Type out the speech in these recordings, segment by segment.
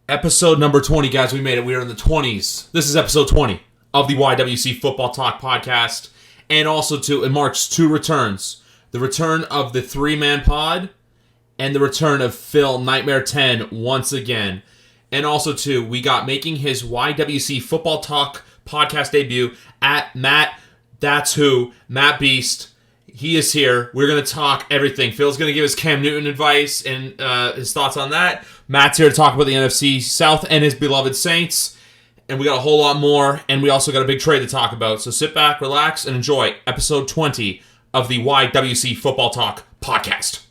Episode number 20, guys. We made it. We are in the 20s. This is episode 20 of the YWC Football Talk podcast. And also, it marks two returns. The return of the three-man pod and the return of Phil Nightmare 10 once again. And also, we got making his YWC Football Talk podcast debut at Matt Beast. He is here. We're going to talk everything. Phil's going to give his Cam Newton advice and his thoughts on that. Matt's here to talk about the NFC South and his beloved Saints. And we got a whole lot more. And we also got a big trade to talk about. So sit back, relax, and enjoy episode 20 of the YWC Football Talk podcast.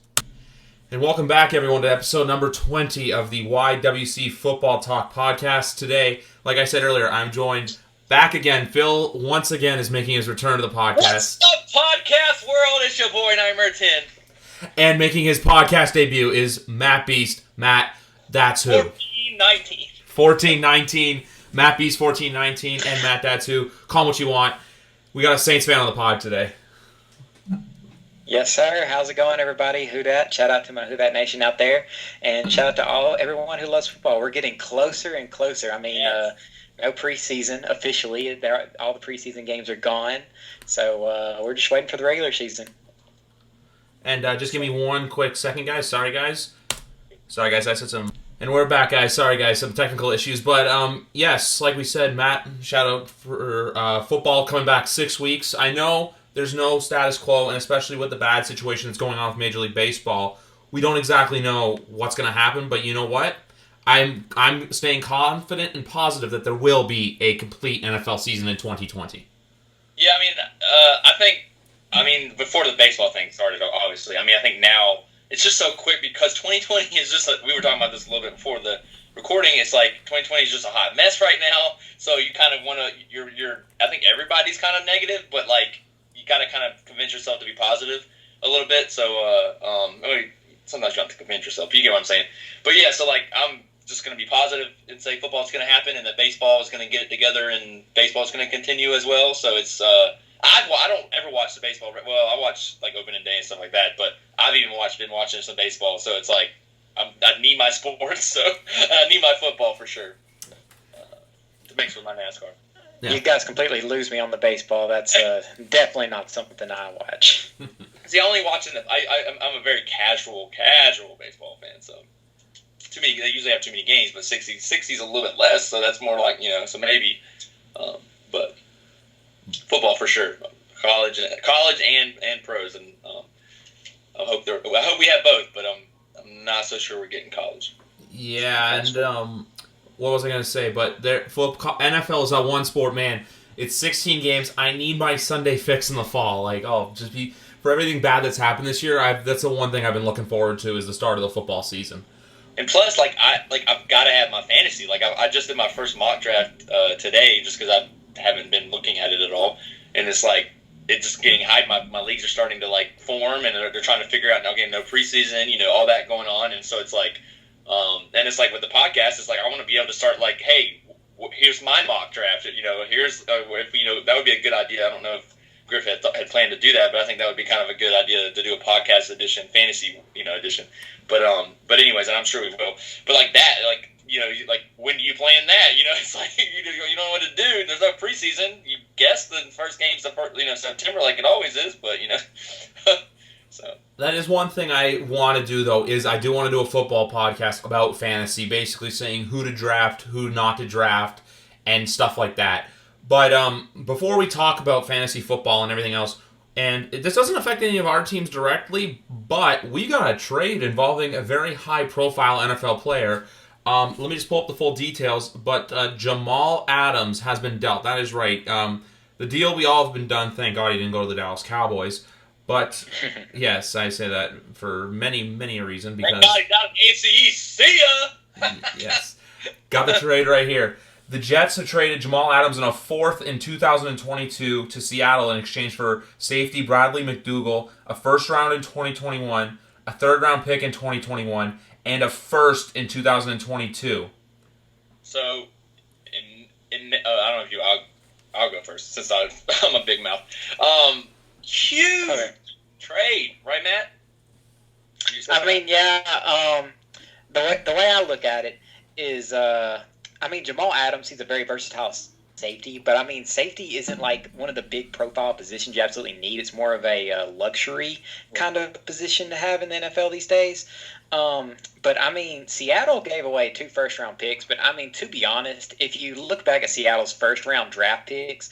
And welcome back, everyone, to episode number 20 of the YWC Football Talk podcast. Today, like I said earlier, I'm joined back again. Phil, once again, is making his return to the podcast. What's up, podcast world? It's your boy, Nightmare 10. And making his podcast debut is Matt Beast. Matt, that's who. 1419. 1419. Matt Beast, 1419. And Matt, that's who. Call him what you want. We got a Saints fan on the pod today. Yes, sir. How's it going, everybody? Who Dat? Shout out to my Who Dat Nation out there. And shout out to everyone who loves football. We're getting closer and closer. I mean, no preseason officially. All the preseason games are gone. So we're just waiting for the regular season. And just give me one quick second, guys. Sorry, guys. I said some. And we're back, guys. Sorry, guys. Some technical issues. But, yes, like we said, Matt, shout out for football coming back 6 weeks. I know there's no status quo, and especially with the bad situation that's going on with Major League Baseball, we don't exactly know what's going to happen. But you know what? I'm staying confident and positive that there will be a complete NFL season in 2020. Yeah, I mean, before the baseball thing started, obviously. I think now it's just so quick because 2020 is just we were talking about this a little bit before the recording. It's like 2020 is just a hot mess right now. So you kind of want to, I think everybody's kind of negative, but like you got to kind of convince yourself to be positive a little bit. So sometimes you have to convince yourself. You get what I'm saying? But yeah, so like I'm just going to be positive and say football's going to happen and that baseball is going to get it together and baseball is going to continue as well. So it's I don't ever watch the baseball. Well, I watch like opening day and stuff like that, but I've even been watching some baseball. So it's like I need my sports, so I need my football for sure to mix with my NASCAR. Yeah. You guys completely lose me on the baseball. That's definitely not something I watch. See, I only watching it. I'm a very casual baseball fan. So to me, they usually have too many games, but 60's a little bit less. So that's more like so maybe, but football for sure, college and pros, and I hope we have both, but I'm not so sure we're getting college. Yeah, and what was I going to say? But NFL is that one sport, man. It's 16 games. I need my Sunday fix in the fall. Like, for everything bad that's happened this year, that's the one thing I've been looking forward to is the start of the football season. And plus, I've got to have my fantasy. Like, I just did my first mock draft today just because I haven't been looking at it at all. And it's like, it's just getting hyped. My leagues are starting to, like, form, and they're trying to figure out, now again, no preseason, all that going on. And so it's like, and it's like with the podcast, it's like, I want to be able to start, like, hey, here's my mock draft. Here's, if that would be a good idea. I don't know if Griff had planned to do that, but I think that would be kind of a good idea to do a podcast edition, fantasy, edition. But anyways, and I'm sure we will. But like that, like, like when do you plan that? It's like you don't know what to do. There's no preseason. You guess the first game's September, like it always is. But so that is one thing I want to do though. Is I do want to do a football podcast about fantasy, basically saying who to draft, who not to draft, and stuff like that. But before we talk about fantasy football and everything else, and this doesn't affect any of our teams directly, but we got a trade involving a very high-profile NFL player. Let me just pull up the full details, but Jamal Adams has been dealt. That is right. The deal we all have been done. Thank God he didn't go to the Dallas Cowboys. But, yes, I say that for many, many a reason. Because thank God he got ACE. See ya! Yes. Got the trade right here. The Jets have traded Jamal Adams in a fourth in 2022 to Seattle in exchange for safety Bradley McDougall, a first round in 2021, a third round pick in 2021, and a first in 2022. So, I don't know if I'll go first since I'm a big mouth. Huge trade, right, Matt? I mean, yeah. The way I look at it is, Jamal Adams, he's a very versatile safety, but safety isn't like one of the big profile positions you absolutely need. It's more of a luxury kind of position to have in the NFL these days. Seattle gave away 2 first-round picks, but to be honest, if you look back at Seattle's first-round draft picks,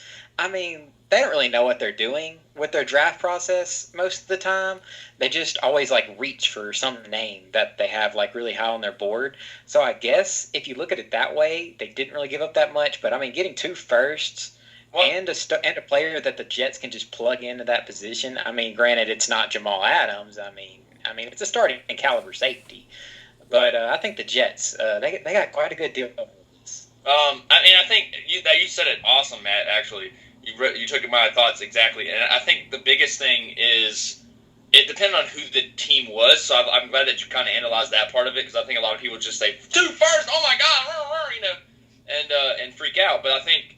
they don't really know what they're doing with their draft process most of the time. They just always reach for some name that they have really high on their board. So I guess if you look at it that way, they didn't really give up that much. But getting 2 firsts and a player that the Jets can just plug into that position. Granted, it's not Jamal Adams. It's a starting caliber safety. But I think the Jets, they got quite a good deal. I think you said it awesome, Matt. Actually, you took my thoughts exactly, and I think the biggest thing is it depended on who the team was. So I'm glad that you kind of analyzed that part of it, because I think a lot of people just say 2 first, oh my god, and freak out. But I think,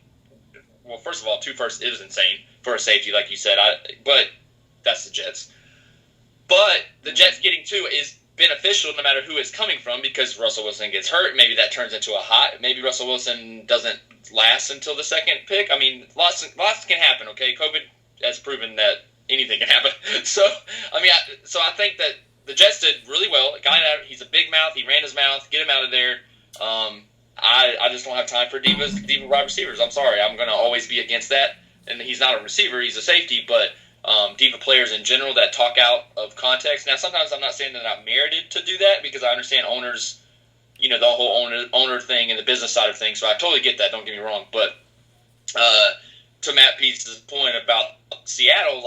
well, first of all, 2 first is insane for a safety, like you said. But that's the Jets. But the Jets getting 2 is beneficial no matter who it's coming from, because Russell Wilson gets hurt. Maybe that turns into a hot. Maybe Russell Wilson doesn't last until the second pick. Lots can happen, okay? COVID has proven that anything can happen. So I think that the Jets did really well. He's a big mouth. He ran his mouth. Get him out of there. I just don't have time for diva wide receivers. I'm sorry. I'm going to always be against that. And he's not a receiver. He's a safety, but diva players in general that talk out of context. Now, sometimes I'm not saying that I'm merited to do that, because I understand owners, the whole owner thing and the business side of things. So I totally get that. Don't get me wrong. But to Matt Pete's point about Seattle,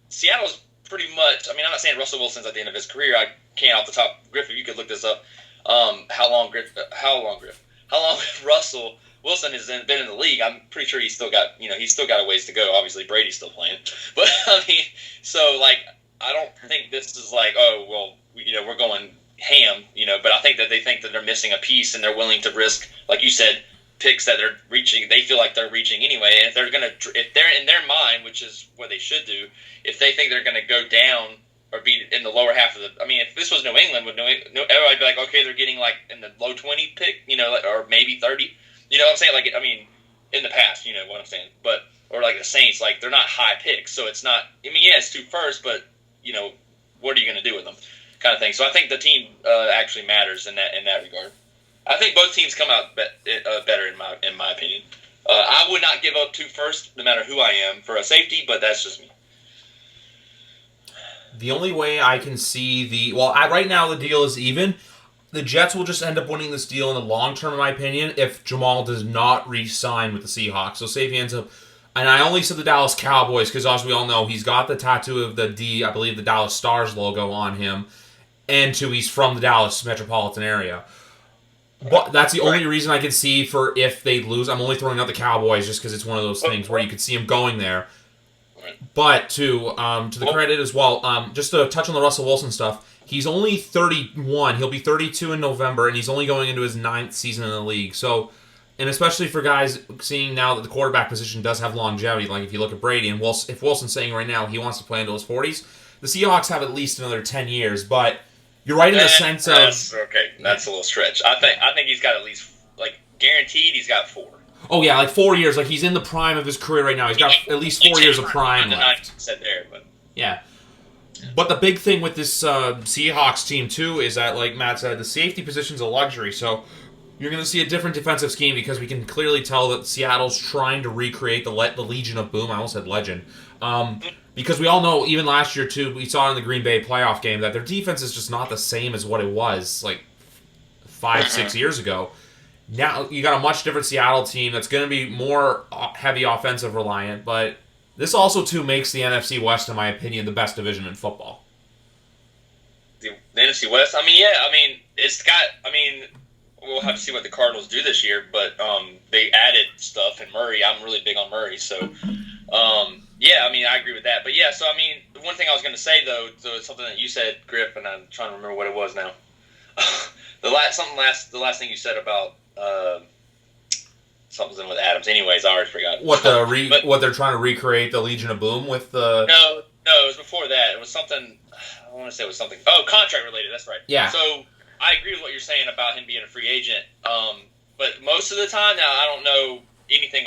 Seattle's pretty much. I'm not saying Russell Wilson's at the end of his career. I can't off the top. Griff, if you could look this up. How long Russell Wilson has been in the league? I'm pretty sure he's still got a ways to go. Obviously, Brady's still playing, but I don't think this is we're going ham, But I think that they think that they're missing a piece, and they're willing to risk, like you said, picks that they're reaching. They feel like they're reaching anyway, and if they're in their mind, which is what they should do, if they think they're going to go down or be in the lower half of the. If this was New England, everybody'd be like, okay, they're getting in the low 20 pick, or maybe 30. You know what I'm saying? In the past, you know what I'm saying. But or the Saints, they're not high picks, so it's not. It's 2 first, but what are you going to do with them, kind of thing. So I think the team actually matters in that regard. I think both teams come out better in my opinion. I would not give up 2 first, no matter who I am, for a safety, but that's just me. The only way I can see right now the deal is even. The Jets will just end up winning this deal in the long term, in my opinion, if Jamal does not re-sign with the Seahawks. So say if he ends up, and I only said the Dallas Cowboys because, as we all know, he's got the tattoo of I believe the Dallas Stars logo on him, and 2, he's from the Dallas metropolitan area. But that's the only reason I can see for if they lose. I'm only throwing out the Cowboys just because it's one of those things where you could see him going there. But to the credit as well, just to touch on the Russell Wilson stuff, he's only 31. He'll be 32 in November, and he's only going into his 9th season in the league. So, and especially for guys seeing now that the quarterback position does have longevity, if you look at Brady, and if Wilson's saying right now he wants to play until his 40s, the Seahawks have at least another 10 years. But you're right in the sense of... Okay, that's a little stretch. I think he's got at least, guaranteed he's got 4. Oh, yeah, 4 years. He's in the prime of his career right now. He's got at least 4 years of prime left. Said there, but... Yeah. But the big thing with this Seahawks team, too, is that, like Matt said, the safety position's a luxury. So you're going to see a different defensive scheme because we can clearly tell that Seattle's trying to recreate the Legion of Boom. I almost said legend. Because we all know, even last year, too, we saw in the Green Bay playoff game that their defense is just not the same as what it was, 5-6 years ago. Now you got a much different Seattle team that's going to be more heavy offensive reliant, but this also, too, makes the NFC West, in my opinion, the best division in football. The NFC West? It's got... we'll have to see what the Cardinals do this year, but they added stuff, and Murray, I'm really big on Murray, so... I agree with that. But, yeah, so, the one thing I was going to say, though, so it's something that you said, Griff, and I'm trying to remember what it was now. The last thing you said about... something with Adams. Anyways, I already forgot. What they're trying to recreate the Legion of Boom with the... No, it was before that. It was something... I want to say it was something... Oh, contract related. That's right. Yeah. So I agree with what you're saying about him being a free agent. But most of the time now, I don't know anything.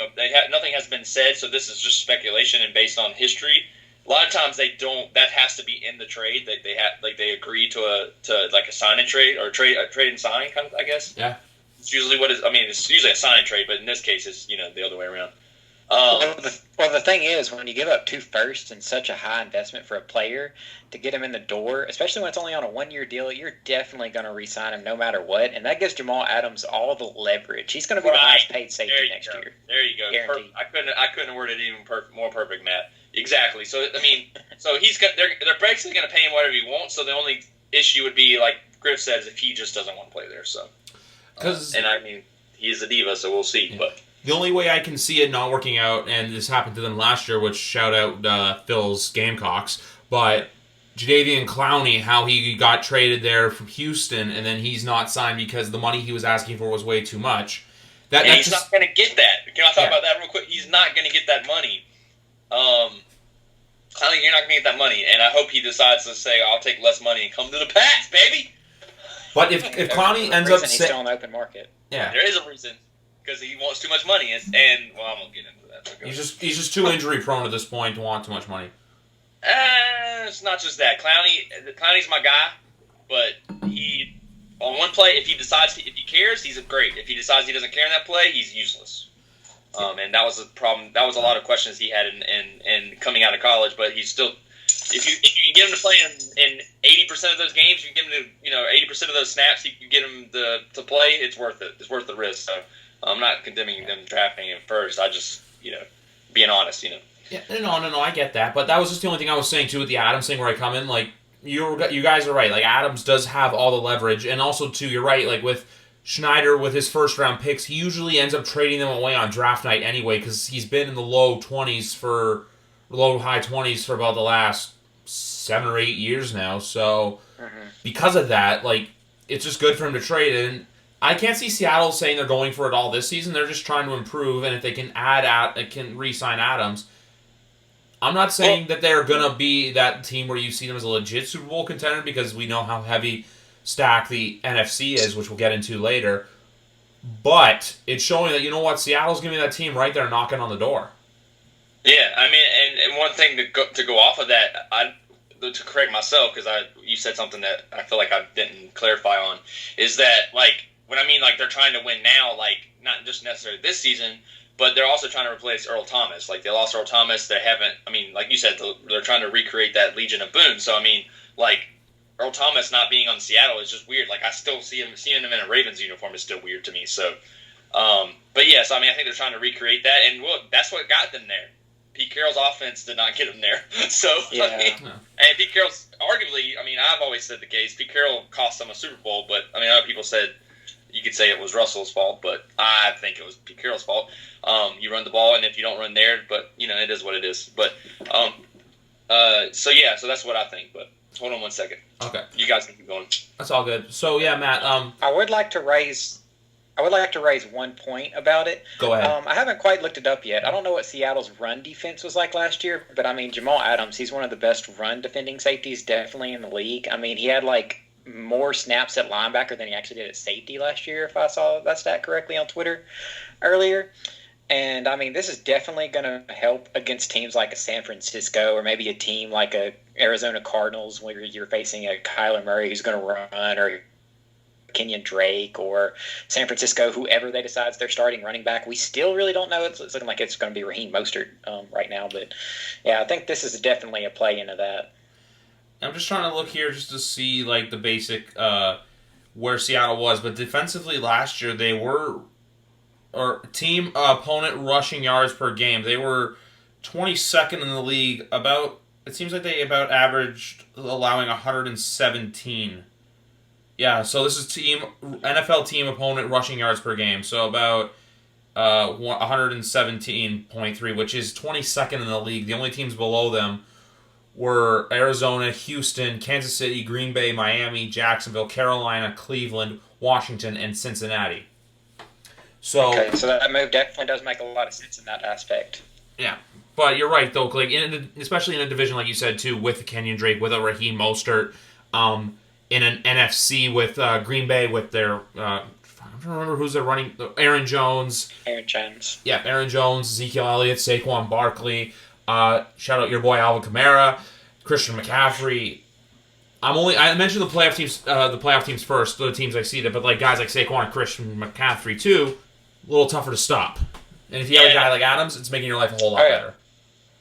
Nothing has been said, so this is just speculation and based on history. A lot of times they don't. That has to be in the trade. They agree to a sign and trade or a trade and sign kind of. I guess. Yeah. It's usually it's usually a sign and trade, but in this case, it's the other way around. Well, the thing is, when you give up 2 firsts and such a high investment for a player to get him in the door, especially when it's only on a 1-year deal, you're definitely going to re-sign him no matter what, and that gives Jamal Adams all the leverage. He's going to be the highest paid safety next year. There you go. Guaranteed. I couldn't have worded it even more perfect, Matt. Exactly. So so they're basically going to pay him whatever he wants. So the only issue would be, like Griff says, if he just doesn't want to play there. So, he's a diva, so we'll see, but. The only way I can see it not working out, and this happened to them last year, which shout out Phil's Gamecocks, but Jadeveon Clowney, how he got traded there from Houston, and then he's not signed because the money he was asking for was way too much. He's not going to get that. Can I talk about that real quick? He's not going to get that money. Clowney, you're not going to get that money, and I hope he decides to say, I'll take less money and come to the Pats, baby! But if Clowney ends up... He's still on the open market. Yeah. There is a reason. Because he wants too much money, and I won't get into that. He's just too injury prone at this point to want too much money. It's not just that. Clowney's my guy, but he on one play, if he cares, he's great. If he decides he doesn't care in that play, he's useless. And that was a problem. That was a lot of questions he had in coming out of college. But he's still, if you can get him to play in 80% of those games, you can get him to 80% of those snaps, you can get him to play. It's worth it. It's worth the risk. So. I'm not condemning them drafting him first. I just, being honest, Yeah, no, I get that. But that was just the only thing I was saying, too, with the Adams thing where I come in. Like, you guys are right. Like, Adams does have all the leverage. And also, too, you're right. Like, with Schneider, with his first-round picks, he usually ends up trading them away on draft night anyway because he's been in the low high 20s for about the last 7 or 8 years now. So, because of that, like, it's just good for him to trade. And I can't see Seattle saying they're going for it all this season. They're just trying to improve, and if they can re-sign Adams, I'm not saying that they're going to be that team where you see them as a legit Super Bowl contender because we know how heavy stacked the NFC is, which we'll get into later. But it's showing that, Seattle's going to be that team right there knocking on the door. Yeah, I mean, and one thing to go off of that, to correct myself, because you said something that I feel like I didn't clarify on, is that, like, when I mean, like, they're trying to win now, like, not just necessarily this season, but they're also trying to replace Earl Thomas. Like, they lost Earl Thomas. They haven't, like you said, they're trying to recreate that Legion of Boom. So, like, Earl Thomas not being on Seattle is just weird. Like, I still seeing him in a Ravens uniform is still weird to me. So, but yes, I think they're trying to recreate that. And, look, that's what got them there. Pete Carroll's offense did not get him there. So, and Pete Carroll's, arguably, I've always said the case, Pete Carroll cost them a Super Bowl, but, other people said, you could say it was Russell's fault, but I think it was Pete Carroll's fault. You run the ball, and if you don't run there, but, it is what it is. But, so that's what I think. But hold on one second. Okay. You guys can keep going. That's all good. So, yeah, Matt. I would like to raise one point about it. Go ahead. I haven't quite looked it up yet. I don't know what Seattle's run defense was like last year, but, Jamal Adams, he's one of the best run defending safeties definitely in the league. He had, like, more snaps at linebacker than he actually did at safety last year, if I saw that stat correctly on Twitter earlier. And, this is definitely going to help against teams like a San Francisco or maybe a team like a Arizona Cardinals where you're facing a Kyler Murray who's going to run, or Kenyon Drake, or San Francisco, whoever they decides they're starting running back. We still really don't know. It's looking like it's going to be Raheem Mostert right now. But, yeah, I think this is definitely a play into that. I'm just trying to look here just to see, like, the basic where Seattle was. But defensively last year, they were, or team opponent rushing yards per game, they were 22nd in the league. It seems like they about averaged allowing 117. Yeah, so this is NFL team opponent rushing yards per game. So about 117.3, which is 22nd in the league. The only teams below them were Arizona, Houston, Kansas City, Green Bay, Miami, Jacksonville, Carolina, Cleveland, Washington, and Cincinnati. So that move definitely does make a lot of sense in that aspect. Yeah, but you're right, though. Like, especially in a division, like you said, too, with Kenyon Drake, with a Raheem Mostert, in an NFC with Green Bay with their I don't remember who's they're running. Aaron Jones. Yeah, Aaron Jones, Ezekiel Elliott, Saquon Barkley. Shout out your boy Alvin Kamara, Christian McCaffrey. I mentioned the playoff teams first, the teams I seeded, but like guys like Saquon and Christian McCaffrey too, a little tougher to stop. And if you have a guy like Adams, it's making your life a whole lot better.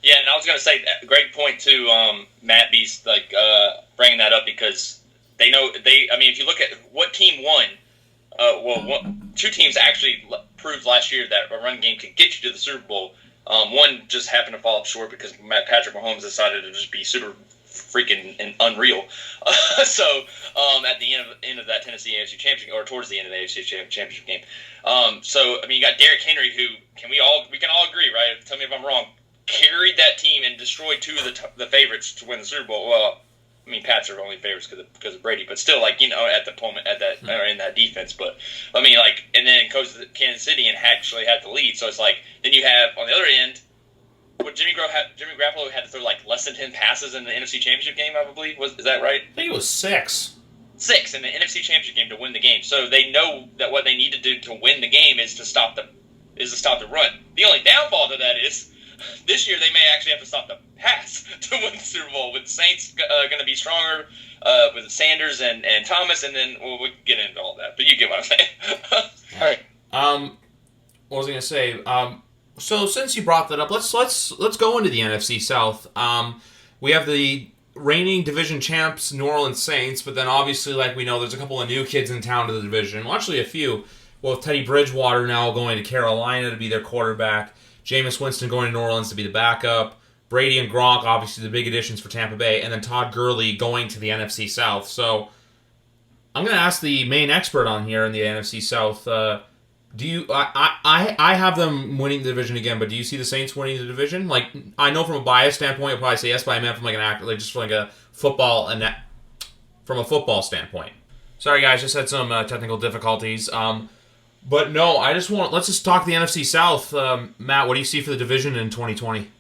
Yeah, and I was gonna say great point too, Matt B's bringing that up because they know I mean, if you look at what team won, two teams actually proved last year that a run game could get you to the Super Bowl. One just happened to fall up short because Patrick Mahomes decided to just be super freaking and unreal. So at the end of that Tennessee AFC Championship, or towards the end of the AFC Championship game. So I mean, you got Derrick Henry, who we can all agree, right? Tell me if I'm wrong. Carried that team and destroyed two of the favorites to win the Super Bowl. Well, I mean, Pats are only favorites because of Brady, but still, like, you know, at the moment or in that defense. But I mean, like, and then it goes to Kansas City and actually had the lead. So it's like then you have on the other end. What Jimmy Garoppolo had to throw like less than 10 passes in the NFC Championship game, I believe. Is that right? I think it was 6. 6 in the NFC Championship game to win the game. So they know that what they need to do to win the game is to stop the run. The only downfall to that is this year they may actually have to stop the pass to win the Super Bowl. With the Saints going to be stronger with Sanders and Thomas, and then we can get into all that. But you get what I'm saying. All right. What was I going to say? So since you brought that up, let's go into the NFC South. We have the reigning division champs, New Orleans Saints, but then obviously, like we know, there's a couple of new kids in town to the division. Well, actually a few. Well, with Teddy Bridgewater now going to Carolina to be their quarterback, Jameis Winston going to New Orleans to be the backup, Brady and Gronk, obviously the big additions for Tampa Bay, and then Todd Gurley going to the NFC South. So I'm going to ask the main expert on here in the NFC South. Do you? I have them winning the division again, but do you see the Saints winning the division? Like, I know from a bias standpoint, I'll probably say yes, but I meant from like an act, like just from like a football and from a football standpoint. Sorry, guys, just had some technical difficulties. But no, let's just talk the NFC South. Matt, what do you see for the division in 2020?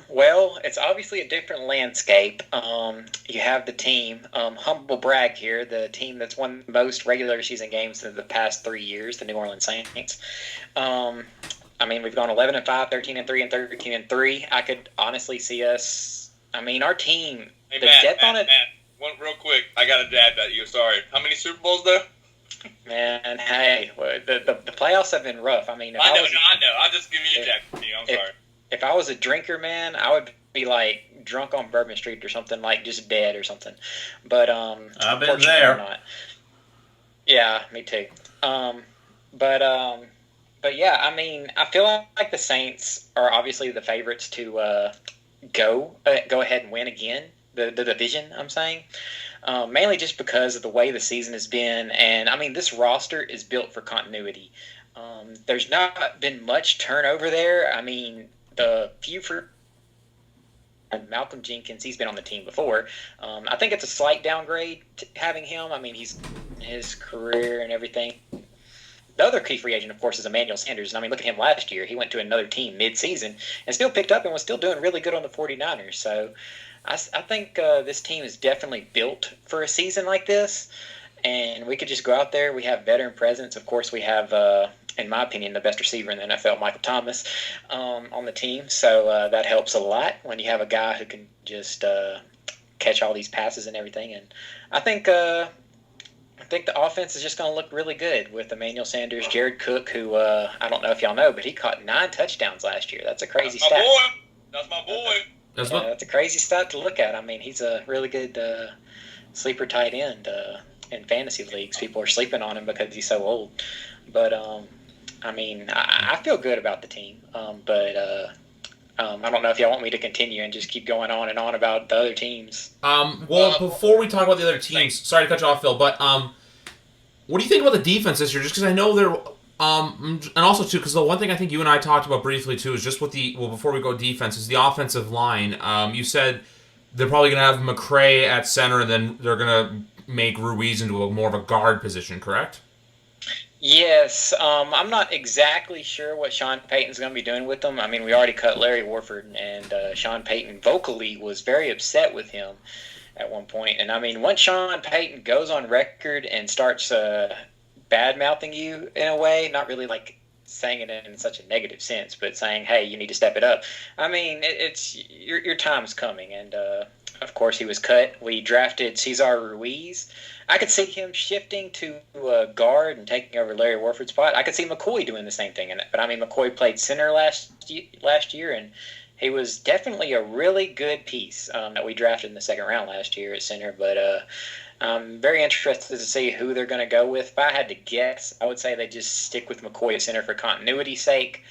Well, it's obviously a different landscape. You have the team, humble brag here, the team that's won the most regular season games in the past 3 years, the New Orleans Saints. I mean, we've gone 11-5, 13-3, and 13-3. I could honestly see us. I mean, our team. Hey, Matt, one real quick. I got to add that. Sorry. How many Super Bowls though? Man, hey, the playoffs have been rough. I mean, I know. I'll just give you a jack for you. I'm sorry. If I was a drinker, man, I would be like drunk on Bourbon Street or something, like just dead or something. But I've been there. Not. Yeah, me too. But yeah, I mean, I feel like the Saints are obviously the favorites to go ahead and win again the division. I'm saying. Mainly just because of the way the season has been, and I mean, this roster is built for continuity. There's not been much turnover there. I mean, the few for Malcolm Jenkins, he's been on the team before. I think it's a slight downgrade having him. I mean, he's in his career and everything. The other key free agent, of course, is Emmanuel Sanders. And I mean, look at him last year. He went to another team mid-season and still picked up and was still doing really good on the 49ers. So I think this team is definitely built for a season like this. And we could just go out there. We have veteran presence. Of course, we have, in my opinion, the best receiver in the NFL, Michael Thomas, on the team. So that helps a lot when you have a guy who can just catch all these passes and everything. And I think the offense is just going to look really good with Emmanuel Sanders, Jared Cook, who I don't know if y'all know, but he caught 9 touchdowns last year. That's a crazy stat. That's my boy. That's a crazy stat to look at. I mean, he's a really good sleeper tight end in fantasy leagues. People are sleeping on him because he's so old. But, I mean, I feel good about the team. But I don't know if y'all want me to continue and just keep going on and on about the other teams. Well, before we talk about the other teams, sorry to cut you off, Phil, but what do you think about the defense this year? Just because I know they're and also, too, because the one thing I think you and I talked about briefly, too, is just with before we go defense, is the offensive line. You said they're probably going to have McCray at center, and then they're going to make Ruiz into more of a guard position, correct? Yes. I'm not exactly sure what Sean Payton's going to be doing with them. I mean, we already cut Larry Warford, and Sean Payton vocally was very upset with him at one point. And I mean, once Sean Payton goes on record and starts bad mouthing you in a way, not really like saying it in such a negative sense, but saying, "Hey, you need to step it up." I mean, it's your time's coming, and of course he was cut. We drafted Cesar Ruiz. I could see him shifting to guard and taking over Larry Warford's spot. I could see McCoy doing the same thing, but I mean, McCoy played center last year, and he was definitely a really good piece that we drafted in the second round last year at center. But I'm very interested to see who they're going to go with. If I had to guess, I would say they just stick with McCoy at center for continuity's sake.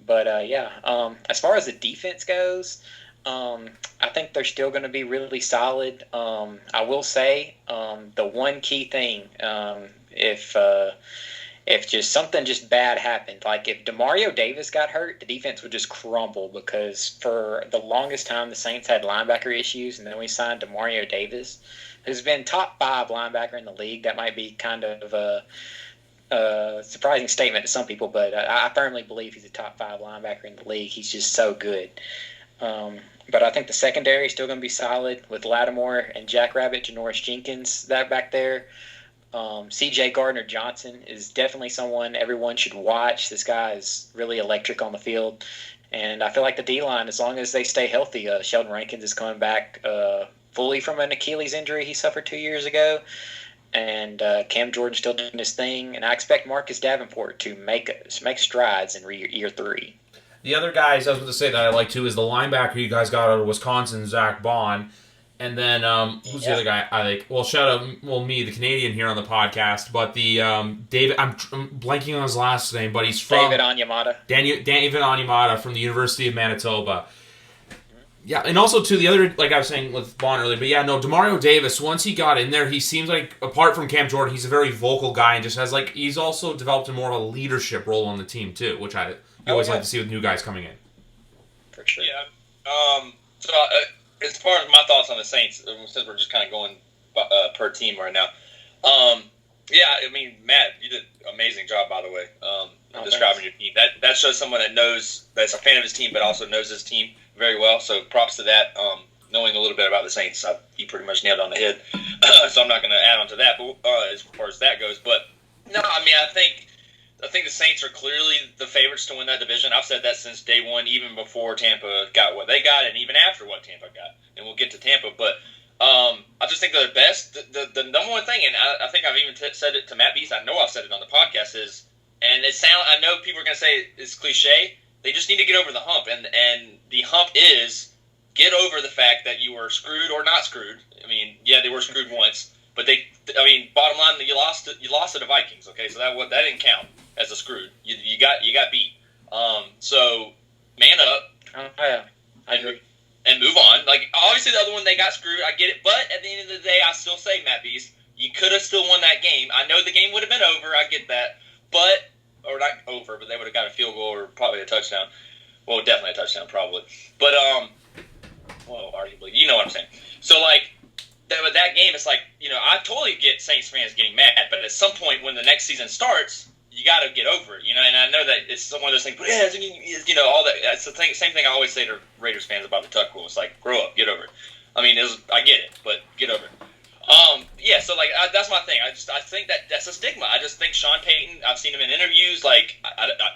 But as far as the defense goes, I think they're still going to be really solid. I will say the one key thing, if just something just bad happened, like if Demario Davis got hurt, the defense would just crumble, because for the longest time the Saints had linebacker issues, and then we signed Demario Davis, who's been top 5 linebacker in the league. That might be kind of a surprising statement to some people, but I firmly believe he's a top 5 linebacker in the league. He's just so good. But I think the secondary is still going to be solid with Lattimore and Jackrabbit, Janoris Jenkins that back there. C.J. Gardner-Johnson is definitely someone everyone should watch. This guy is really electric on the field. And I feel like the D-line, as long as they stay healthy, Sheldon Rankins is coming back fully from an Achilles injury he suffered 2 years ago. And Cam Jordan's still doing his thing. And I expect Marcus Davenport to make strides in year 3. The other guys I was going to say that I like too is the linebacker you guys got out of Wisconsin, Zach Bond. And then who's the other guy I like? Well, shout out, me, the Canadian here on the podcast, but the David. I'm blanking on his last name, but he's from David Onyemata. David Onyemata from the University of Manitoba. Yeah, and also too the other, like I was saying with Bond earlier, but yeah, no, Demario Davis. Once he got in there, he seems like, apart from Cam Jordan, he's a very vocal guy and just has he's also developed a more of a leadership role on the team too, which I always like to see with new guys coming in. For sure. Yeah. So. As far as my thoughts on the Saints, since we're just kind of going per team right now, yeah, I mean, Matt, you did an amazing job, by the way, describing your team. That shows someone that's a fan of his team, but also knows his team very well. So props to that. Knowing a little bit about the Saints, he pretty much nailed it on the head. So I'm not going to add on to that, but as far as that goes. But no, I mean, I think the Saints are clearly the favorites to win that division. I've said that since day one, even before Tampa got what they got, and even after what Tampa got. And we'll get to Tampa, but I just think they're the best. The number one thing, and I think I've even said it to Matt Beast, I know I've said it on the podcast, is, and I know people are going to say it's cliche, they just need to get over the hump. And the hump is get over the fact that you were screwed or not screwed. I mean, yeah, they were screwed once, but bottom line, you lost to the Vikings, okay? So that didn't count as a screwed. You got beat. So man up. Oh, yeah. I agree. And move on. Like, obviously the other one, they got screwed. I get it. But at the end of the day, I still say, Matt Beast, you could have still won that game. I know the game would have been over. I get that. Or not over, but they would have got a field goal or probably a touchdown. Well, definitely a touchdown, probably. But, arguably. You know what I'm saying. So, like, with that game, it's like, I totally get Saints fans getting mad, but at some point when the next season starts, you got to get over it, and I know that it's one of those things, but all that. It's the same thing I always say to Raiders fans about the Tuck rule. It's like, grow up, get over it. I mean, I get it, but get over it. Yeah, so like that's my thing. I think that's a stigma. I just think Sean Payton. I've seen him in interviews, like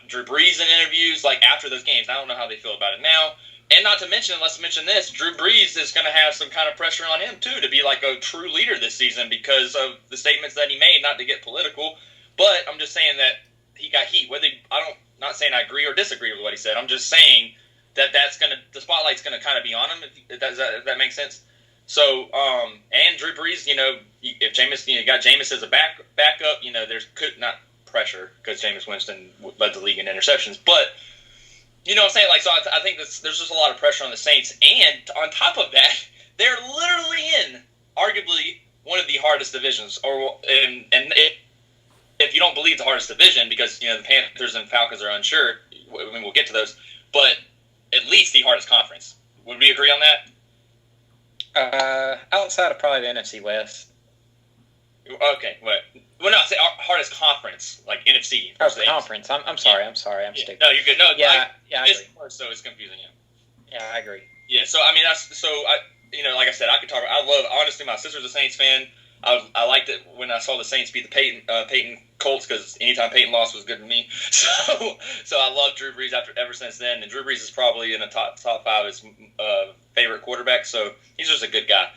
Drew Brees in interviews, like after those games. I don't know how they feel about it now. And not to mention, let's mention this: Drew Brees is going to have some kind of pressure on him too to be like a true leader this season because of the statements that he made. Not to get political. But I'm just saying that he got heat. Not saying I agree or disagree with what he said. I'm just saying that the spotlight's gonna kind of be on him. If that makes sense. So, and Drew Brees, if Jameis, you got Jameis as a backup, there's not pressure because Jameis Winston led the league in interceptions. But you know what I'm saying? Like, so I think there's just a lot of pressure on the Saints, and on top of that, they're literally in arguably one of the hardest divisions, if you don't believe the hardest division, because the Panthers and Falcons are unsure, I mean, we'll get to those, but at least the hardest conference. Would we agree on that? Outside of probably the NFC West. Okay, well, no, I say hardest conference, like NFC. Oh, conference. I'm sorry. I'm stupid. No, you're good. No, I agree. So it's confusing. Yeah, I agree. Yeah, so I mean, like I said, I could talk. Honestly, my sister's a Saints fan. I liked it when I saw the Saints beat the Peyton Colts, because anytime Peyton lost was good to me. So I love Drew Brees ever since then. And Drew Brees is probably in the top 5 as favorite quarterback. So he's just a good guy.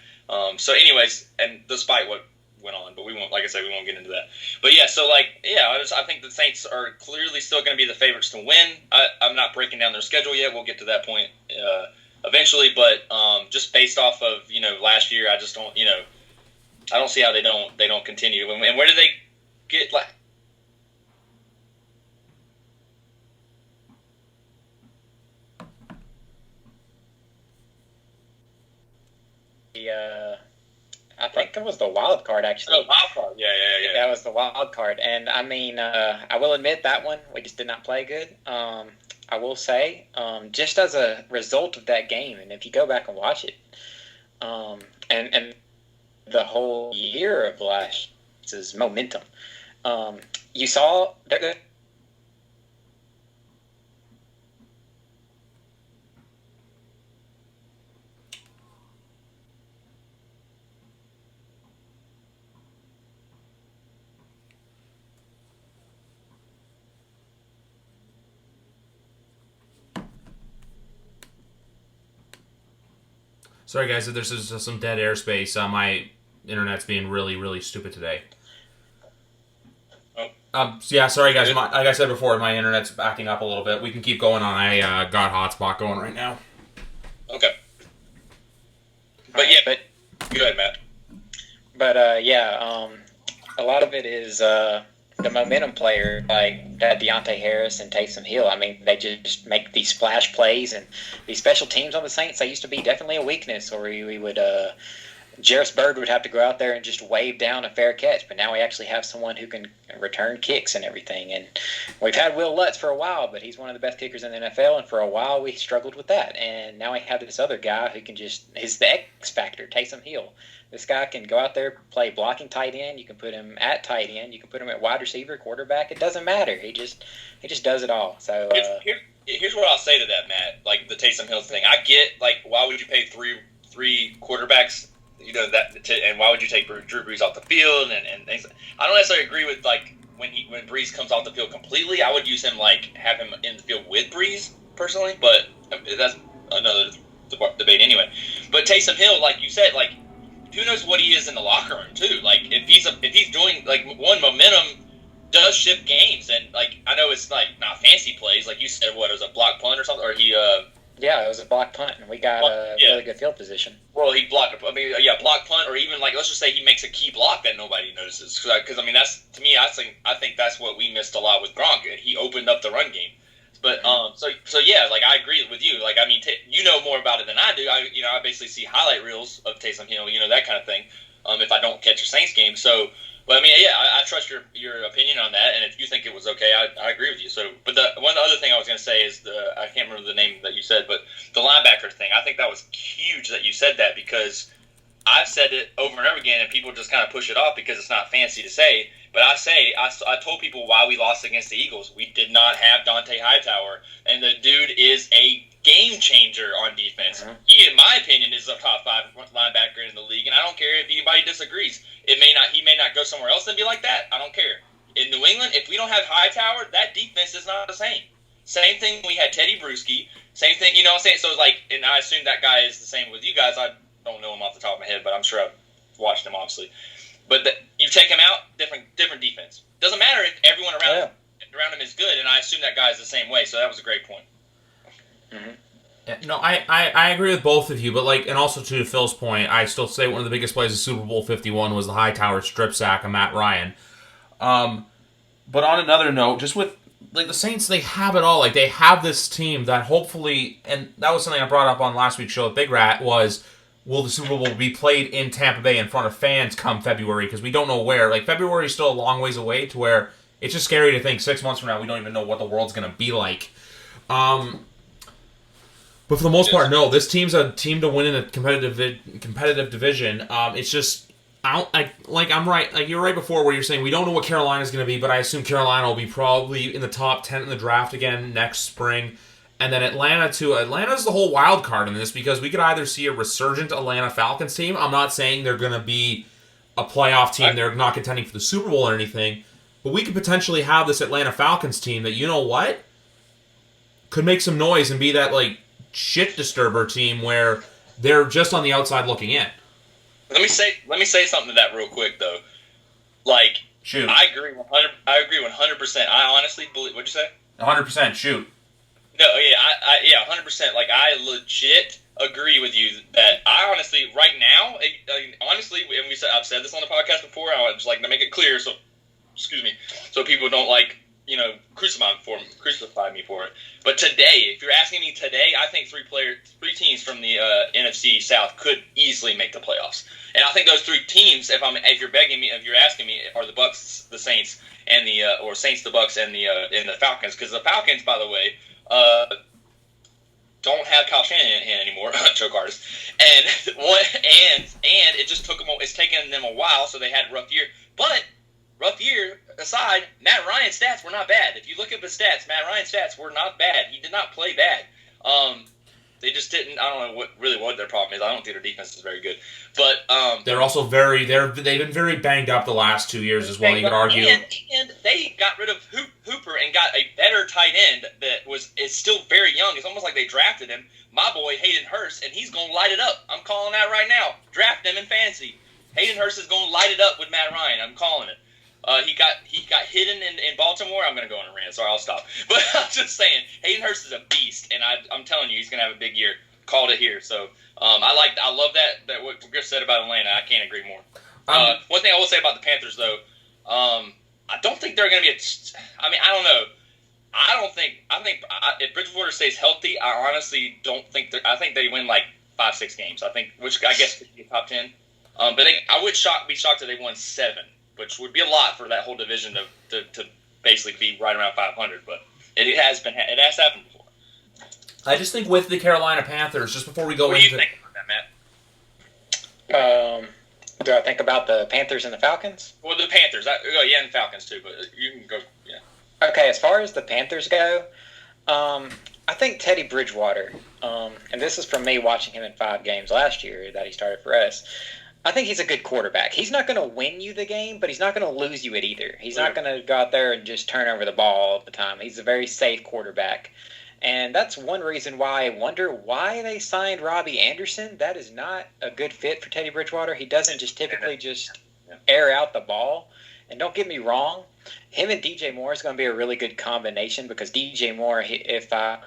So anyways, and despite what went on, but we won't, like I said, we won't get into that. But yeah, so I think the Saints are clearly still going to be the favorites to win. I'm not breaking down their schedule yet. We'll get to that point eventually. But just based off of last year, I just don't I don't see how they don't continue. And where do they get I think that was the wild card, actually. Oh, wild card. Yeah. That was the wild card. And, I mean, I will admit that one, we just did not play good. I will say, just as a result of that game, and if you go back and watch it, and the whole year of last year's momentum, you saw that. Sorry, guys, if there's just some dead airspace. My internet's being really, really stupid today. Yeah, sorry, guys. Like I said before, my internet's backing up a little bit. We can keep going on. I got hotspot going right now. Okay. But yeah, go ahead, Matt. But a lot of it is the momentum player, like that Deontay Harris and Taysom Hill. I mean, they just make these splash plays, and these special teams on the Saints, they used to be definitely a weakness, or we would Jarris Byrd would have to go out there and just wave down a fair catch, but now we actually have someone who can return kicks and everything. And we've had Will Lutz for a while, but he's one of the best kickers in the NFL, and for a while we struggled with that. And now we have this other guy who can he's the X factor, Taysom Hill. This guy can go out there, play blocking tight end. You can put him at tight end. You can put him at wide receiver, quarterback. It doesn't matter. He just does it all. So here's what I'll say to that, Matt. Like the Taysom Hill thing, I get why would you pay three quarterbacks? And why would you take Drew Brees off the field and things? I don't necessarily agree with when Brees comes off the field completely. I would use him have him in the field with Brees personally, but that's another debate anyway. But Taysom Hill, like you said, who knows what he is in the locker room too? If he's doing momentum does shift games, and I know it's not fancy plays like you said. What, it was a block punt or something, or he Yeah, it was a block punt, and we got really good field position. Well, he blocked. Block punt, or even let's just say he makes a key block that nobody notices. Because that's, to me, I think that's what we missed a lot with Gronk. He opened up the run game. But so yeah, I agree with you. You know more about it than I do. I basically see highlight reels of Taysom Hill, that kind of thing. If I don't catch a Saints game, so. But I trust your opinion on that, and if you think it was okay, I agree with you. So, but the one other thing I was going to say is I can't remember the name that you said, but the linebacker thing. I think that was huge that you said that, because I've said it over and over again, and people just kind of push it off because it's not fancy to say. But I told people why we lost against the Eagles. We did not have Dante Hightower, and the dude is a game changer on defense. Mm-hmm. He, in my opinion, is a top 5 linebacker in the league, and I don't care if anybody disagrees. He may not go somewhere else and be like that. I don't care. In New England, if we don't have Hightower, that defense is not the same. Same thing. We had Teddy Bruschi. Same thing. You know what I'm saying? So and I assume that guy is the same with you guys. I don't know him off the top of my head, but I'm sure I've watched him obviously. But you take him out, different defense. Doesn't matter if everyone around him is good, and I assume that guy is the same way. So that was a great point. Mm-hmm. Yeah, no, I agree with both of you, but and also to Phil's point, I still say one of the biggest plays of Super Bowl 51 was the Hightower strip sack of Matt Ryan. But on another note, just with the Saints, they have it all. They have this team that hopefully, and that was something I brought up on last week's show at Big Rat, was will the Super Bowl be played in Tampa Bay in front of fans come February? Because we don't know where. February is still a long ways away, to where it's just scary to think 6 months from now we don't even know what the world's going to be like. But for the most part, no. This team's a team to win in a competitive division. It's just I'm right. You're right before where you're saying we don't know what Carolina's going to be, but I assume Carolina will be probably in the top 10 in the draft again next spring. and then Atlanta too. Atlanta's the whole wild card in this because we could either see a resurgent Atlanta Falcons team. I'm not saying they're going to be a playoff team. They're not contending for the Super Bowl or anything. But we could potentially have this Atlanta Falcons team that, you know what, could make some noise and be that, like, shit disturber team where they're just on the outside looking in. Let me say something to that real quick, though. Like, shoot. I agree 100%. I honestly believe. What'd you say? 100%. Shoot. No, yeah, 100%. Like, I legit agree with you that I honestly, right now, honestly, and I've said this on the podcast before. I would just like to make it clear, so people don't crucify me for it. But today, if you're asking me today, I think three teams from the NFC South could easily make the playoffs. And I think those three teams, if you're asking me, are the Bucks, the Saints, and or Saints, the Bucks, and the Falcons. Because the Falcons, by the way, don't have Kyle Shanahan anymore, choke artist, and it just took them. It's taken them a while, so they had a rough year. But rough year aside, Matt Ryan's stats were not bad. If you look at the stats, Matt Ryan's stats were not bad. He did not play bad. They just didn't. I don't know what their problem is. I don't think their defense is very good. But they're also they've been very banged up the last 2 years as well. You could argue. And they got rid of Hooper and got a better tight end that is still very young. It's almost like they drafted him. My boy Hayden Hurst, and he's going to light it up. I'm calling that right now. Draft him in fantasy. Hayden Hurst is going to light it up with Matt Ryan. I'm calling it. He got hidden in Baltimore. I'm going to go on a rant. Sorry, I'll stop. But I'm just saying, Hayden Hurst is a beast, and I'm telling you, he's going to have a big year. Called it here. So I love that what Griff said about Atlanta. I can't agree more. One thing I will say about the Panthers, though, I don't think they're going to be I don't know. I think if Bridgewater stays healthy, I honestly don't think I think they win like 5-6 games. I think, which I guess could be top 10. But I would be shocked if they won 7. Which would be a lot for that whole division to basically be right around 500, but it has happened before. I just think with the Carolina Panthers, just before we go what into... do you think about that, Matt? Do I think about the Panthers and the Falcons? Well, the Panthers. And the Falcons too, but you can go, yeah. Okay, as far as the Panthers go, I think Teddy Bridgewater, and this is from me watching him in 5 games last year that he started for us, I think he's a good quarterback. He's not going to win you the game, but he's not going to lose you it either. He's not going to go out there and just turn over the ball all the time. He's a very safe quarterback. And that's one reason why I wonder why they signed Robbie Anderson. That is not a good fit for Teddy Bridgewater. He doesn't just typically air out the ball. And don't get me wrong, him and DJ Moore is going to be a really good combination because DJ Moore, if I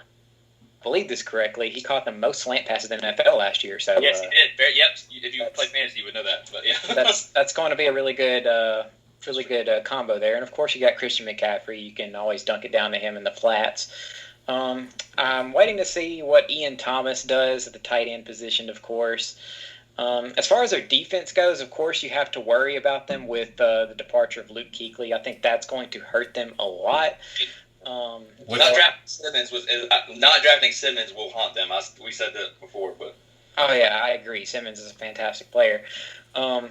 believe this correctly, he caught the most slant passes in the NFL last year. So yes, he did. Yep. If you play fantasy, you would know that. But yeah, that's going to be a really good combo there. And of course, you got Christian McCaffrey. You can always dunk it down to him in the flats. I'm waiting to see what Ian Thomas does at the tight end position. Of course, as far as their defense goes, of course, you have to worry about them with the departure of Luke Kuechly. I think that's going to hurt them a lot. Not drafting Simmons will haunt them. We said that before, but oh yeah, I agree. Simmons is a fantastic player, I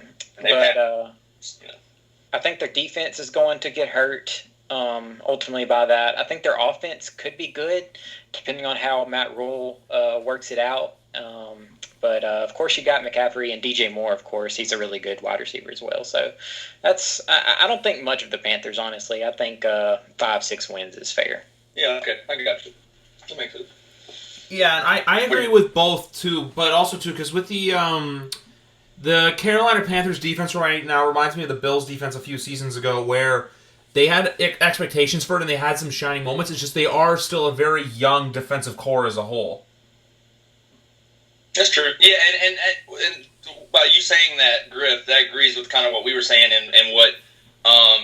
think their defense is going to get hurt. Ultimately, by that, I think their offense could be good, depending on how Matt Rule works it out. But of course, you got McCaffrey and DJ Moore. Of course, he's a really good wide receiver as well. So that's I don't think much of the Panthers, honestly. I think 5-6 wins is fair. Yeah, okay, I got you. That makes sense. Yeah, and I agree with both too, but also too because with the Carolina Panthers defense right now reminds me of the Bills defense a few seasons ago, where they had expectations for it and they had some shining moments. It's just they are still a very young defensive core as a whole. That's true. Yeah, and by you saying that, Griff, that agrees with kind of what we were saying and what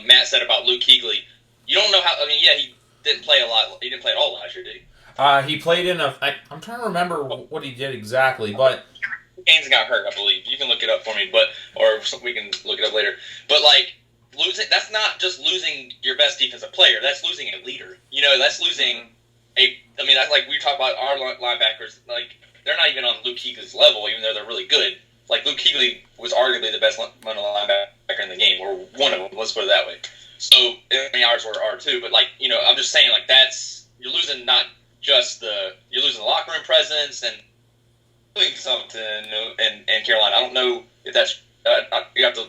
Matt said about Luke Kuechly. You don't know how. I mean, yeah, he didn't play a lot. He didn't play at all last year, did he? He played in I'm trying to remember what he did exactly, but games got hurt, I believe. You can look it up for me, or we can look it up later. But like losing, that's not just losing your best defensive player. That's losing a leader. You know, that's losing like we talk about our linebackers. Like they're not even on Luke Kuechly's level, even though they're really good. Like Luke Kuechly was arguably the best linebacker in the game, or one of them. Let's put it that way. So I mean, ours are too. But like I'm just saying, like you're losing not just you're losing the locker room presence and doing something in Carolina. I don't know if that's you have to.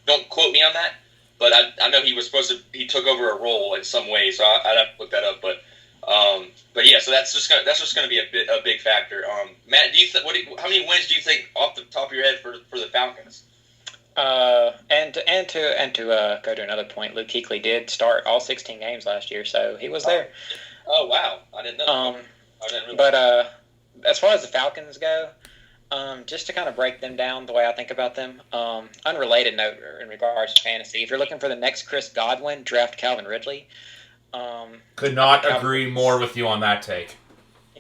Don't quote me on that, but I know he took over a role in some way, so I'd have to look that up. But yeah, so that's just gonna be a big factor. Matt, how many wins do you think off the top of your head for the Falcons? And to go to another point, Luke Kuechly did start all 16 games last year, so he was there. Oh wow, I didn't know. I didn't but as far as the Falcons go, just to kind of break them down the way I think about them, unrelated note in regards to fantasy, if you're looking for the next Chris Godwin, draft Calvin Ridley. Could not agree more with you on that take.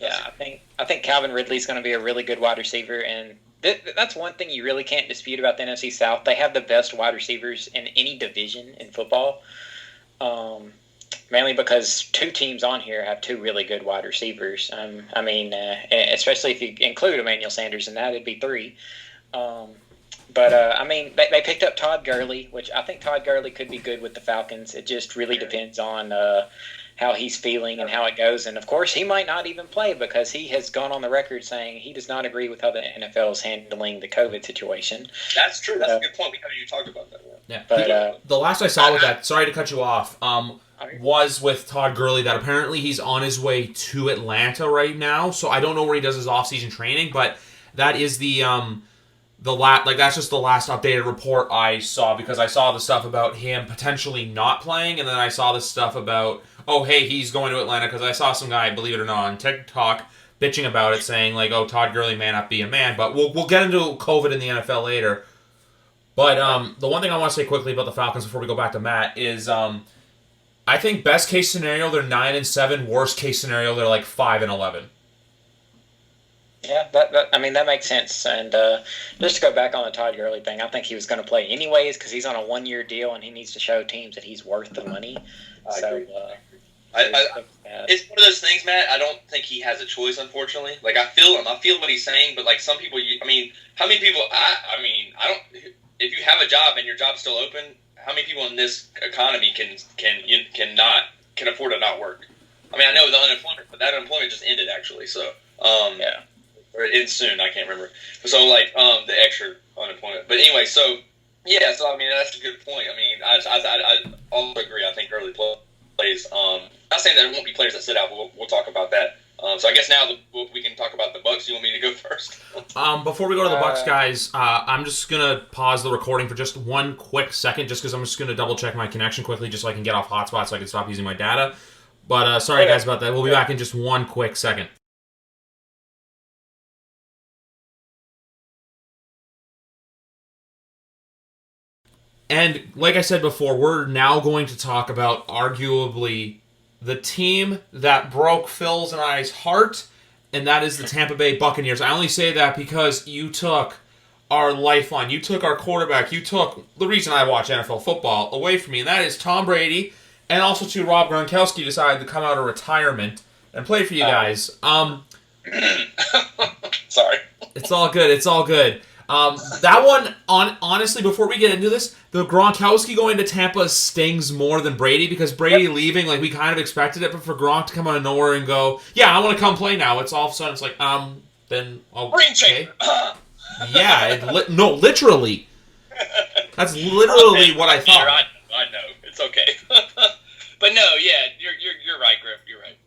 Yeah, I think Calvin Ridley's going to be a really good wide receiver, and that's one thing you really can't dispute about the NFC South. They have the best wide receivers in any division in football, mainly because two teams on here have two really good wide receivers. Especially if you include Emmanuel Sanders in that, it'd be three. They picked up Todd Gurley, which I think Todd Gurley could be good with the Falcons. It just really depends on how he's feeling and how it goes. And, of course, he might not even play because he has gone on the record saying he does not agree with how the NFL is handling the COVID situation. That's true. That's a good point. We haven't even talked about that yet. Yeah. But the last I saw with that, sorry to cut you off, was with Todd Gurley that apparently he's on his way to Atlanta right now. So I don't know where he does his off-season training, but that is that's just the last updated report I saw, because I saw the stuff about him potentially not playing, and then I saw the stuff about, oh, hey, he's going to Atlanta, because I saw some guy, believe it or not, on TikTok bitching about it, saying, like, oh, Todd Gurley may not be a man, but we'll get into COVID in the NFL later. But the one thing I want to say quickly about the Falcons before we go back to Matt is I think best case scenario, they're 9-7, worst case scenario, they're like 5-11. Yeah, that makes sense. And just to go back on the Todd Gurley thing, I think he was going to play anyways because he's on a one-year deal and he needs to show teams that he's worth the money. It's one of those things, Matt. I don't think he has a choice, unfortunately. Like, I feel him. I feel what he's saying, but like some people, how many people? I don't. If you have a job and your job's still open, how many people in this economy can afford to not work? I mean, I know the unemployment, but that unemployment just ended actually. So yeah. Or it's soon, I can't remember. So, the extra unemployment. But anyway, so that's a good point. I mean, I also agree. I think early plays. Not saying there won't be players that sit out, but we'll talk about that. So I guess now we can talk about the Bucs. You want me to go first? Before we go to the Bucs, guys, I'm just going to pause the recording for just one quick second, just because I'm just going to double-check my connection quickly, just so I can get off hotspot so I can stop using my data. But sorry, guys, about that. We'll be back in just one quick second. And like I said before, we're now going to talk about arguably the team that broke Phil's and I's heart, and that is the Tampa Bay Buccaneers. I only say that because you took our lifeline, you took our quarterback, you took the reason I watch NFL football away from me, and that is Tom Brady, and also too, Rob Gronkowski decided to come out of retirement and play for you guys. Sorry. It's all good. That one, honestly, before we get into this, the Gronkowski going to Tampa stings more than Brady, because Brady leaving, like, we kind of expected it, but for Gronk to come out of nowhere and go, yeah, I want to come play now, it's all of a sudden, it's like, then, okay. Yeah, literally. That's literally what I thought. I know, it's okay. But no, yeah, you're right, Griff, you're right.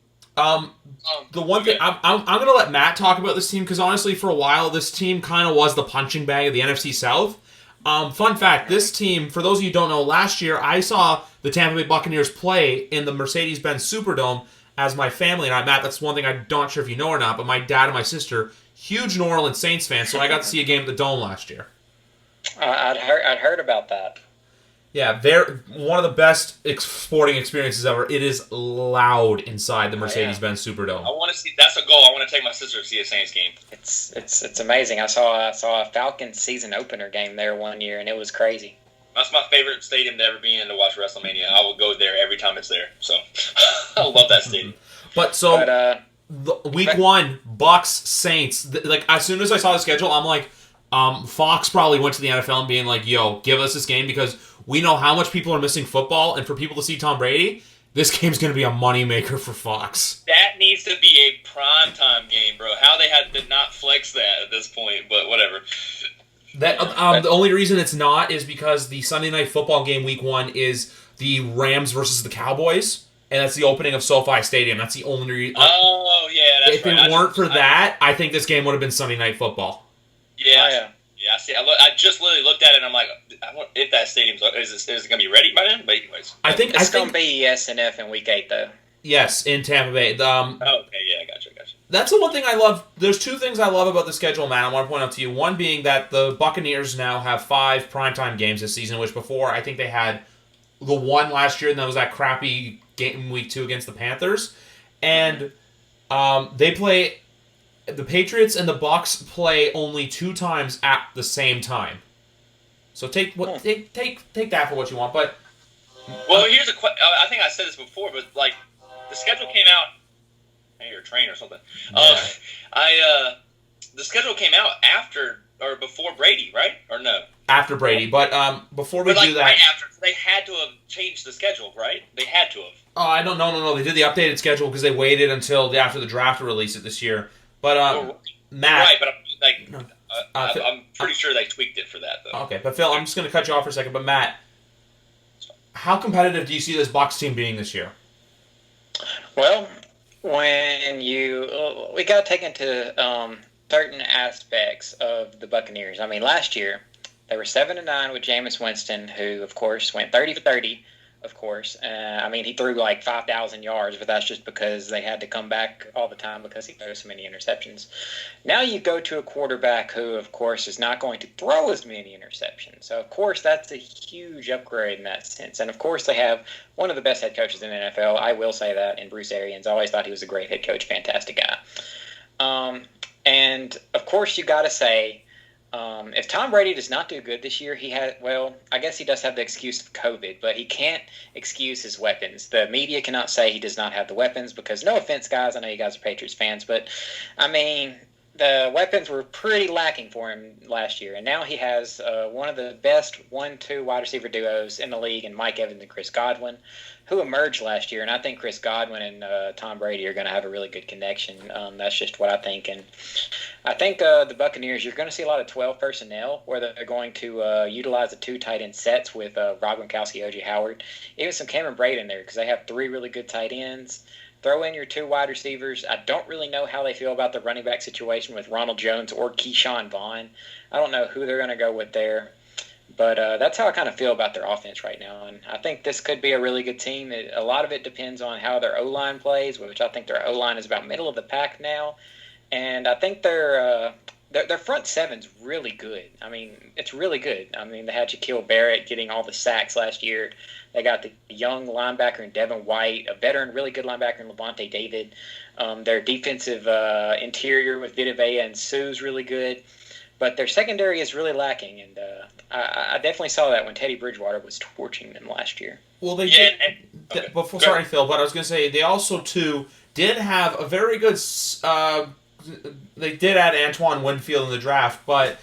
The one thing, I'm going to let Matt talk about this team, because honestly, for a while, this team kind of was the punching bag of the NFC South. Fun fact, this team, for those of you who don't know, last year, I saw the Tampa Bay Buccaneers play in the Mercedes-Benz Superdome as my family and I. Matt, that's one thing I'm not sure if you know or not, but my dad and my sister, huge New Orleans Saints fans, so I got to see a game at the Dome last year. I'd heard about that. Yeah, they're one of the best sporting experiences ever. It is loud inside the Mercedes-Benz Superdome. I want to see. That's a goal. I want to take my sister to see a Saints game. It's amazing. I saw a Falcons season opener game there one year, and it was crazy. That's my favorite stadium to ever be in to watch WrestleMania. I will go there every time it's there. So I love that stadium. Week 1, Bucks Saints. Like, as soon as I saw the schedule, I'm like, Fox probably went to the NFL and being like, "Yo, give us this game," because we know how much people are missing football, and for people to see Tom Brady, this game's going to be a moneymaker for Fox. That needs to be a primetime game, bro. How they did not flex that at this point, but whatever. The only reason it's not is because the Sunday Night Football game week 1 is the Rams versus the Cowboys, and that's the opening of SoFi Stadium. That's the only reason. Oh, yeah, that's if it weren't for that, I think this game would have been Sunday Night Football. Yeah. Yeah, see, I just literally looked at it and I'm like, if that stadium's is it going to be ready by then? But anyways, I think it's going to be SNF in week 8 though. Yes, in Tampa Bay. Okay, yeah, gotcha. That's the one thing I love. There's 2 things I love about the schedule, Matt. I want to point out to you. One being that the Buccaneers now have 5 primetime games this season, which before I think they had the one last year, and that was that crappy game week 2 against the Panthers. And they play. The Patriots and the Bucs play only 2 times at the same time. So take that for what you want. But well, here's a question. I think I said this before, but like the schedule came out. Maybe you're a train or something. Yeah. The schedule came out after or before Brady, right? Or no? After Brady, but before we do that, right after, they had to have changed the schedule, right? They had to have. Oh, I don't know. No. They did the updated schedule because they waited until after the draft to release it this year. But Matt, right? But I'm pretty sure they tweaked it for that, though. Okay, but Phil, I'm just going to cut you off for a second. But Matt, how competitive do you see this Bucs team being this year? Well, we got to take into certain aspects of the Buccaneers. I mean, last year they were 7-9 with Jameis Winston, who of course went 30 for 30. Of course, I mean he threw like 5,000 yards, but that's just because they had to come back all the time because he threw so many interceptions. Now you go to a quarterback who, of course, is not going to throw as many interceptions. So of course that's a huge upgrade in that sense. And of course they have one of the best head coaches in the NFL. I will say that, in Bruce Arians. I always thought he was a great head coach, fantastic guy. And of course you got to say, if Tom Brady does not do good this year, I guess he does have the excuse of COVID, but he can't excuse his weapons. The media cannot say he does not have the weapons because, no offense, guys, I know you guys are Patriots fans, but, I mean, the weapons were pretty lacking for him last year, and now he has one of the best 1-2 wide receiver duos in the league in Mike Evans and Chris Godwin, who emerged last year, and I think Chris Godwin and Tom Brady are going to have a really good connection. That's just what I think. And I think the Buccaneers, you're going to see a lot of 12 personnel where they're going to utilize the 2 tight end sets with Rob Gronkowski, O.J. Howard, even some Cameron Brate in there because they have 3 really good tight ends. Throw in your 2 wide receivers. I don't really know how they feel about the running back situation with Ronald Jones or Keyshawn Vaughn. I don't know who they're going to go with there. But that's how I kind of feel about their offense right now. And I think this could be a really good team. A lot of it depends on how their O-line plays, which I think their O-line is about middle of the pack now. And I think their front seven's really good. I mean, it's really good. I mean, they had Shaquille Barrett getting all the sacks last year. They got the young linebacker in Devin White, a veteran, really good linebacker in Levante David. Their defensive interior with Vita Vea and Sue's really good. But their secondary is really lacking, and I definitely saw that when Teddy Bridgewater was torching them last year. Well, they did. Sorry, Phil, but I was going to say they also too did have a very good. They did add Antoine Winfield in the draft, but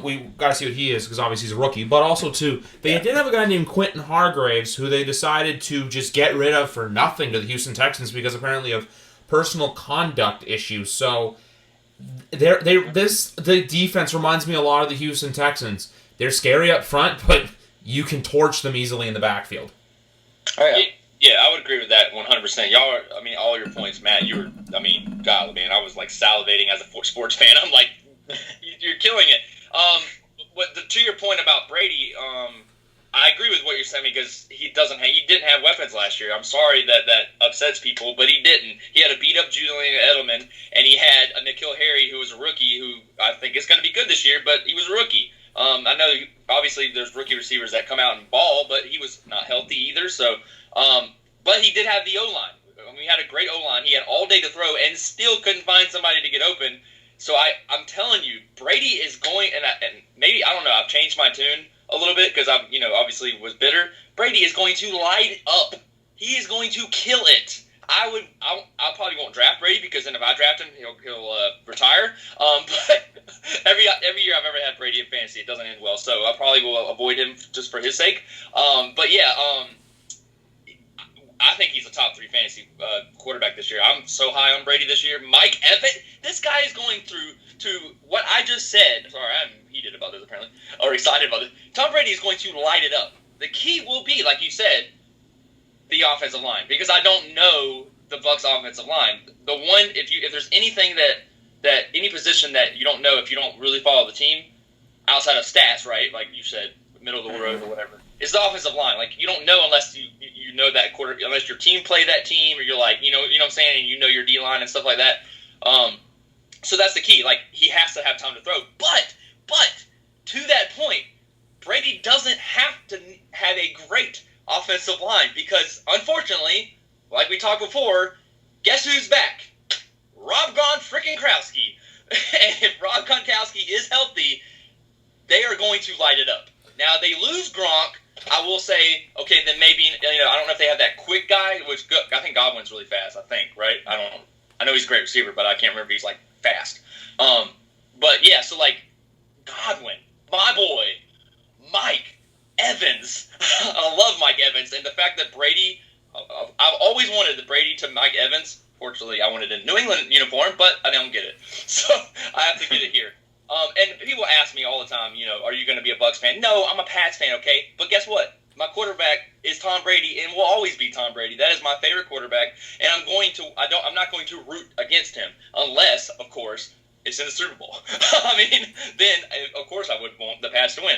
we got to see what he is because obviously he's a rookie. But also too, they did have a guy named Quentin Hargraves who they decided to just get rid of for nothing to the Houston Texans because apparently of personal conduct issues. So. The defense reminds me a lot of the Houston Texans. They're scary up front, but you can torch them easily in the backfield. Oh yeah. Yeah, I would agree with that 100%. Y'all are, I mean, all your points, Matt. You were, I mean, God, man, I was like salivating as a sports fan. I'm like, you're killing it. To your point about Brady, I agree with what you're saying because he didn't have weapons last year. I'm sorry that upsets people, but he didn't. He had a beat up Julian Edelman, and he had a N'Keal Harry who was a rookie who I think is going to be good this year, but he was a rookie. I know obviously there's rookie receivers that come out and ball, but he was not healthy either. So, but he did have the O-line. We had a great O-line. He had all day to throw and still couldn't find somebody to get open. So I'm telling you, Brady is going, and maybe, I don't know, I've changed my tune a little bit because I'm, obviously was bitter. Brady is going to light up. He is going to kill it. I probably won't draft Brady because then if I draft him, he'll retire. But every year I've ever had Brady in fantasy, it doesn't end well. So I probably will avoid him just for his sake. But yeah, I think he's a top 3 fantasy quarterback this year. I'm so high on Brady this year. Mike Evans, this guy is going through to what I just said. Sorry, I'm heated about this apparently, or excited about this. Tom Brady is going to light it up. The key will be, like you said, the offensive line, because I don't know the Bucs offensive line. The one, if there's anything that any position that you don't know if you don't really follow the team outside of stats, right? Like you said, middle of the road or whatever. It's the offensive line. Like, you don't know unless you know that unless your team played that team, or you're like, you know what I'm saying, and you know your D-line and stuff like that. So that's the key. Like, he has to have time to throw. But to that point, Brady doesn't have to have a great offensive line because, unfortunately, like we talked before, guess who's back? Rob Gronkowski. And if Rob Gronkowski is healthy, they are going to light it up. Now, they lose Gronk, I will say, okay, then maybe, I don't know if they have that quick guy, which I think Godwin's really fast, I think, right? I know he's a great receiver, but I can't remember if he's, like, fast. But, yeah, so, like, Godwin, my boy, Mike Evans. I love Mike Evans. And the fact that Brady, I've always wanted the Brady to Mike Evans. Fortunately, I wanted a New England uniform, but I don't get it. So I have to get it here. And people ask me all the time, are you going to be a Bucs fan? No, I'm a Pats fan, okay? But guess what? My quarterback is Tom Brady and will always be Tom Brady. That is my favorite quarterback, and I'm not going to root against him unless, of course, it's in the Super Bowl. I mean, then of course I would want the Pats to win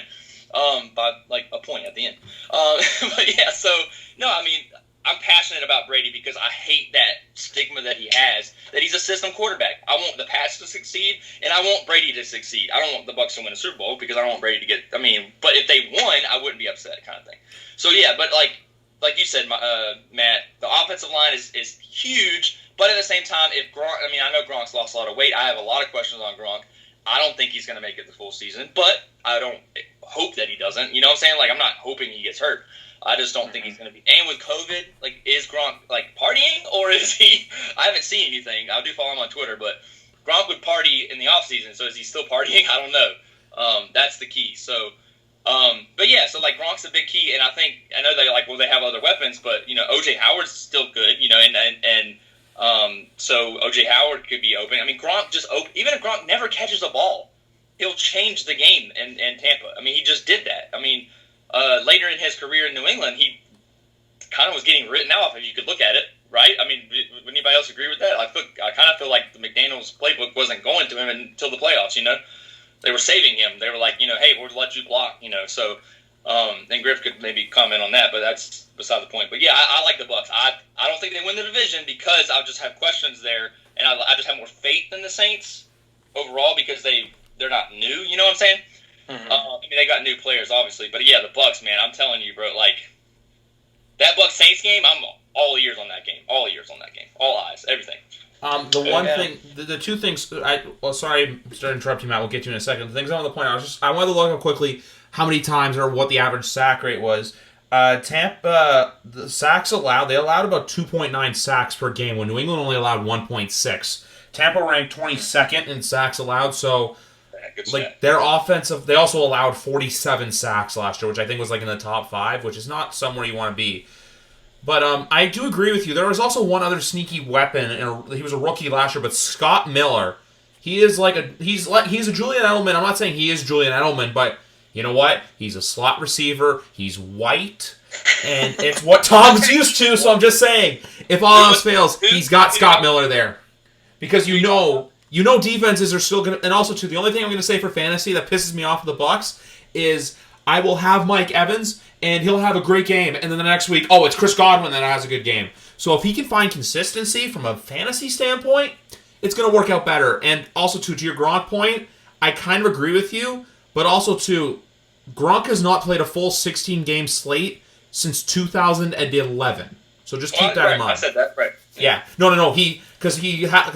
by like a point at the end. But yeah, so no, I mean, I'm passionate about Brady because I hate that stigma that he has, that he's a system quarterback. I want the Pats to succeed, and I want Brady to succeed. I don't want the Bucs to win a Super Bowl because I don't want Brady to get – but if they won, I wouldn't be upset kind of thing. So, yeah, but like you said, Matt, the offensive line is huge, but at the same time, if Gronk – I know Gronk's lost a lot of weight. I have a lot of questions on Gronk. I don't think he's going to make it the full season, but I don't hope that he doesn't. You know what I'm saying? Like, I'm not hoping he gets hurt. I just don't think he's going to be. And with COVID, like, is Gronk, like, partying? Or is he – I haven't seen anything. I do follow him on Twitter, but Gronk would party in the offseason, so is he still partying? I don't know. That's the key. So, but, yeah, so, like, Gronk's a big key. And I know they, like, they have other weapons, but, O.J. Howard's still good, so O.J. Howard could be open. I mean, Gronk even if Gronk never catches a ball, he'll change the game in Tampa. I mean, he just did that. I mean, later in his career in New England, he kind of was getting written off, if you could look at it, right? I mean, would anybody else agree with that? I kind of feel like the McDaniels playbook wasn't going to him until the playoffs, They were saving him. They were like, hey, we'll let you block, so, and Griff could maybe comment on that, but that's beside the point. But, yeah, I like the Bucs. I don't think they win the division because I just have questions there, and I just have more faith in the Saints overall because they're not new, you know what I'm saying? Mm-hmm. They got new players, obviously, but yeah, the Bucs, man, I'm telling you, bro, like that Bucs Saints game, I'm all ears on that game, all eyes, everything. The two things. Sorry, to interrupt you, Matt. We'll get to you in a second. The things I want to point out, I wanted to look up quickly how many times or what the average sack rate was. Tampa, the sacks allowed, they allowed about 2.9 sacks per game when New England only allowed 1.6. Tampa ranked 22nd in sacks allowed, so. Like, their offensive, they also allowed 47 sacks last year, which I think was, like, in the top 5, which is not somewhere you want to be. But I do agree with you. There was also one other sneaky weapon, and he was a rookie last year, but Scott Miller. He is he's a Julian Edelman. I'm not saying he is Julian Edelman, but you know what? He's a slot receiver. He's white, and it's what Tom's used to, so I'm just saying, if all else fails, he's got Scott Miller there. Because defenses are still going to... And also, too, the only thing I'm going to say for fantasy that pisses me off with the Bucs is I will have Mike Evans, and he'll have a great game. And then the next week, it's Chris Godwin that has a good game. So if he can find consistency from a fantasy standpoint, it's going to work out better. And also, too, to your Gronk point, I kind of agree with you. But also, too, Gronk has not played a full 16-game slate since 2011. So just keep that in mind. I said that, right. Yeah. No. Because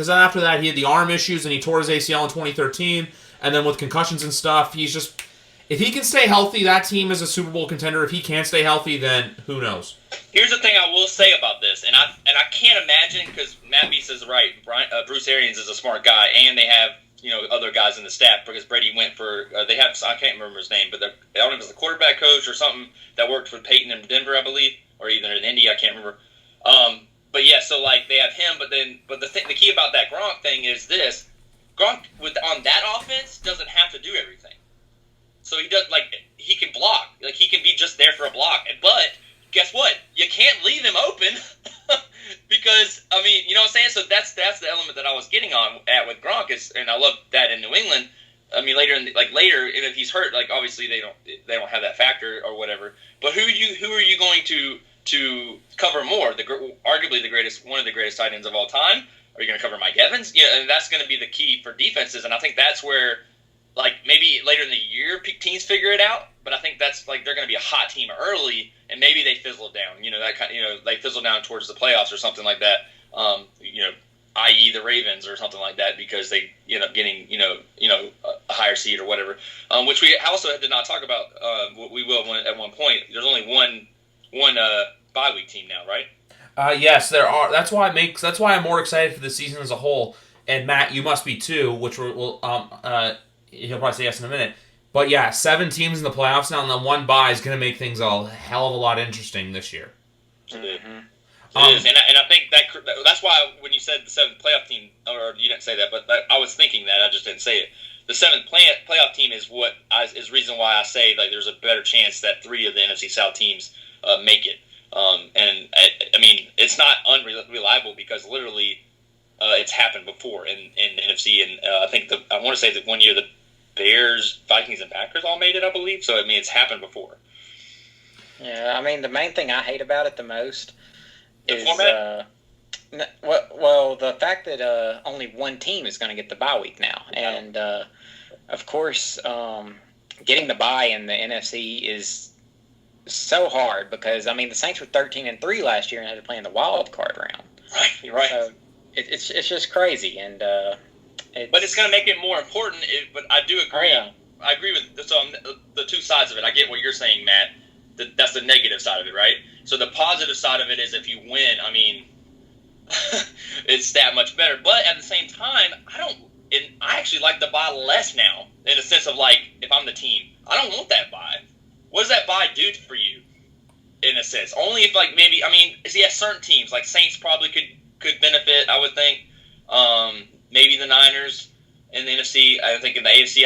after that, he had the arm issues, and he tore his ACL in 2013. And then with concussions and stuff, he's just... If he can stay healthy, that team is a Super Bowl contender. If he can't stay healthy, then who knows? Here's the thing I will say about this, and I can't imagine, because Matt Beast is right, Bruce Arians is a smart guy, and they have other guys in the staff, because Brady went for... they have... I can't remember his name, but I don't know if it was the quarterback coach or something that worked for Peyton in Denver, I believe, or either in Indy, I can't remember. But yeah, so like they have him, but the key about that Gronk thing is this: Gronk on that offense doesn't have to do everything. So he can block, like he can be just there for a block. But guess what? You can't leave him open because I mean, you know what I'm saying. So that's the element that I was getting at with Gronk and I love that in New England. I mean, later, and if he's hurt, like obviously they don't have that factor or whatever. But who are you going to cover more? Arguably one of the greatest tight ends of all time. Are you going to cover Mike Evans? Yeah, and that's going to be the key for defenses. And I think that's where, like maybe later in the year, teams figure it out. But I think that's like they're going to be a hot team early, and maybe they fizzle down. They fizzle down towards the playoffs or something like that. I.e. the Ravens or something like that, because they end up getting a higher seed or whatever. Which we also did not talk about. We will at one point. There's only one bye week team now, right? Yes, there are. That's why I'm more excited for the season as a whole. And Matt, you must be too. Which will he'll probably say yes in a minute. But yeah, 7 teams in the playoffs now, and the one bye is going to make things a hell of a lot interesting this year. Mm-hmm. It is, and I think that's why when you said the 7th playoff team, or you didn't say that, but I was thinking that, I just didn't say it. The 7th playoff team is is reason why I say like there's a better chance that 3 of the NFC South teams make it. And I mean, it's not unreliable because literally it's happened before in the NFC, and I think I want to say that one year the Bears, Vikings, and Packers all made it, I believe. So I mean, it's happened before. Yeah, I mean, the main thing I hate about it the most is format? the fact that only one team is going to get the bye week now, and of course, getting the bye in the NFC is so hard because I mean the Saints were 13-3 last year and had to play in the wild card round. Right, you're right. So it's just crazy, and but it's going to make it more important. But I do agree. Oh, yeah. I agree with the two sides of it. I get what you're saying, Matt. That's the negative side of it, right? So the positive side of it is if you win, I mean, it's that much better. But at the same time, I actually like the bye less now in a sense of like if I'm the team, I don't want that bye. What does that bye do for you? In a sense, only if like maybe certain teams like Saints probably could benefit. I would think maybe the Niners in the NFC. I think in the AFC,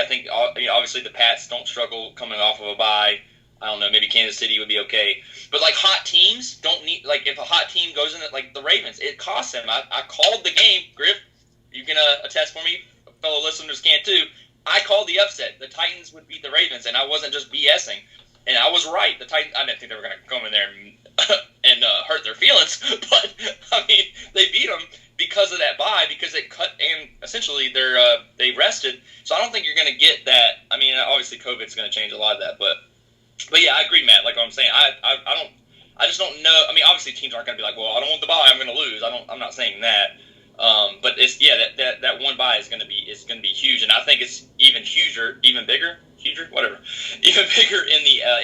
obviously the Pats don't struggle coming off of a bye. I don't know, maybe Kansas City would be okay. But, like, hot teams don't need – like, if a hot team goes in – like, the Ravens, it costs them. I called the game. Griff, you can attest for me. Fellow listeners can, too. I called the upset. The Titans would beat the Ravens, and I wasn't just BSing. And I was right. The Titans – I didn't think they were going to come in there and hurt their feelings. But, I mean, they beat them because of that bye, because it cut – and essentially they rested. So I don't think you're going to get that – I mean, obviously COVID's going to change a lot of that, But yeah, I agree, Matt. Like what I'm saying, I just don't know. I mean, obviously teams aren't going to be like, well, I don't want the bye, I'm going to lose. I'm not saying that. But it's that one bye is going to be huge, and I think it's even bigger in the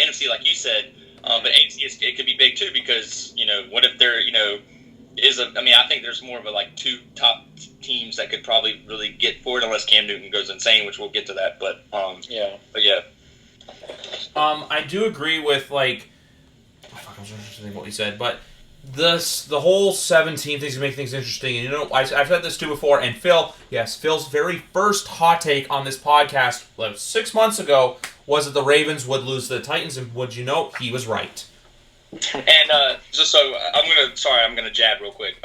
NFC, like you said. But AFC it could be big too because what if there I think there's more of a like 2 top teams that could probably really get forward unless Cam Newton goes insane, which we'll get to that. But yeah. I do agree with like, I was interested in what you said, but the whole 17 things to make things interesting. And I've said this too before. And Phil's very first hot take on this podcast, like 6 months ago, was that the Ravens would lose to the Titans. And would you know, he was right. And just so I'm gonna jab real quick.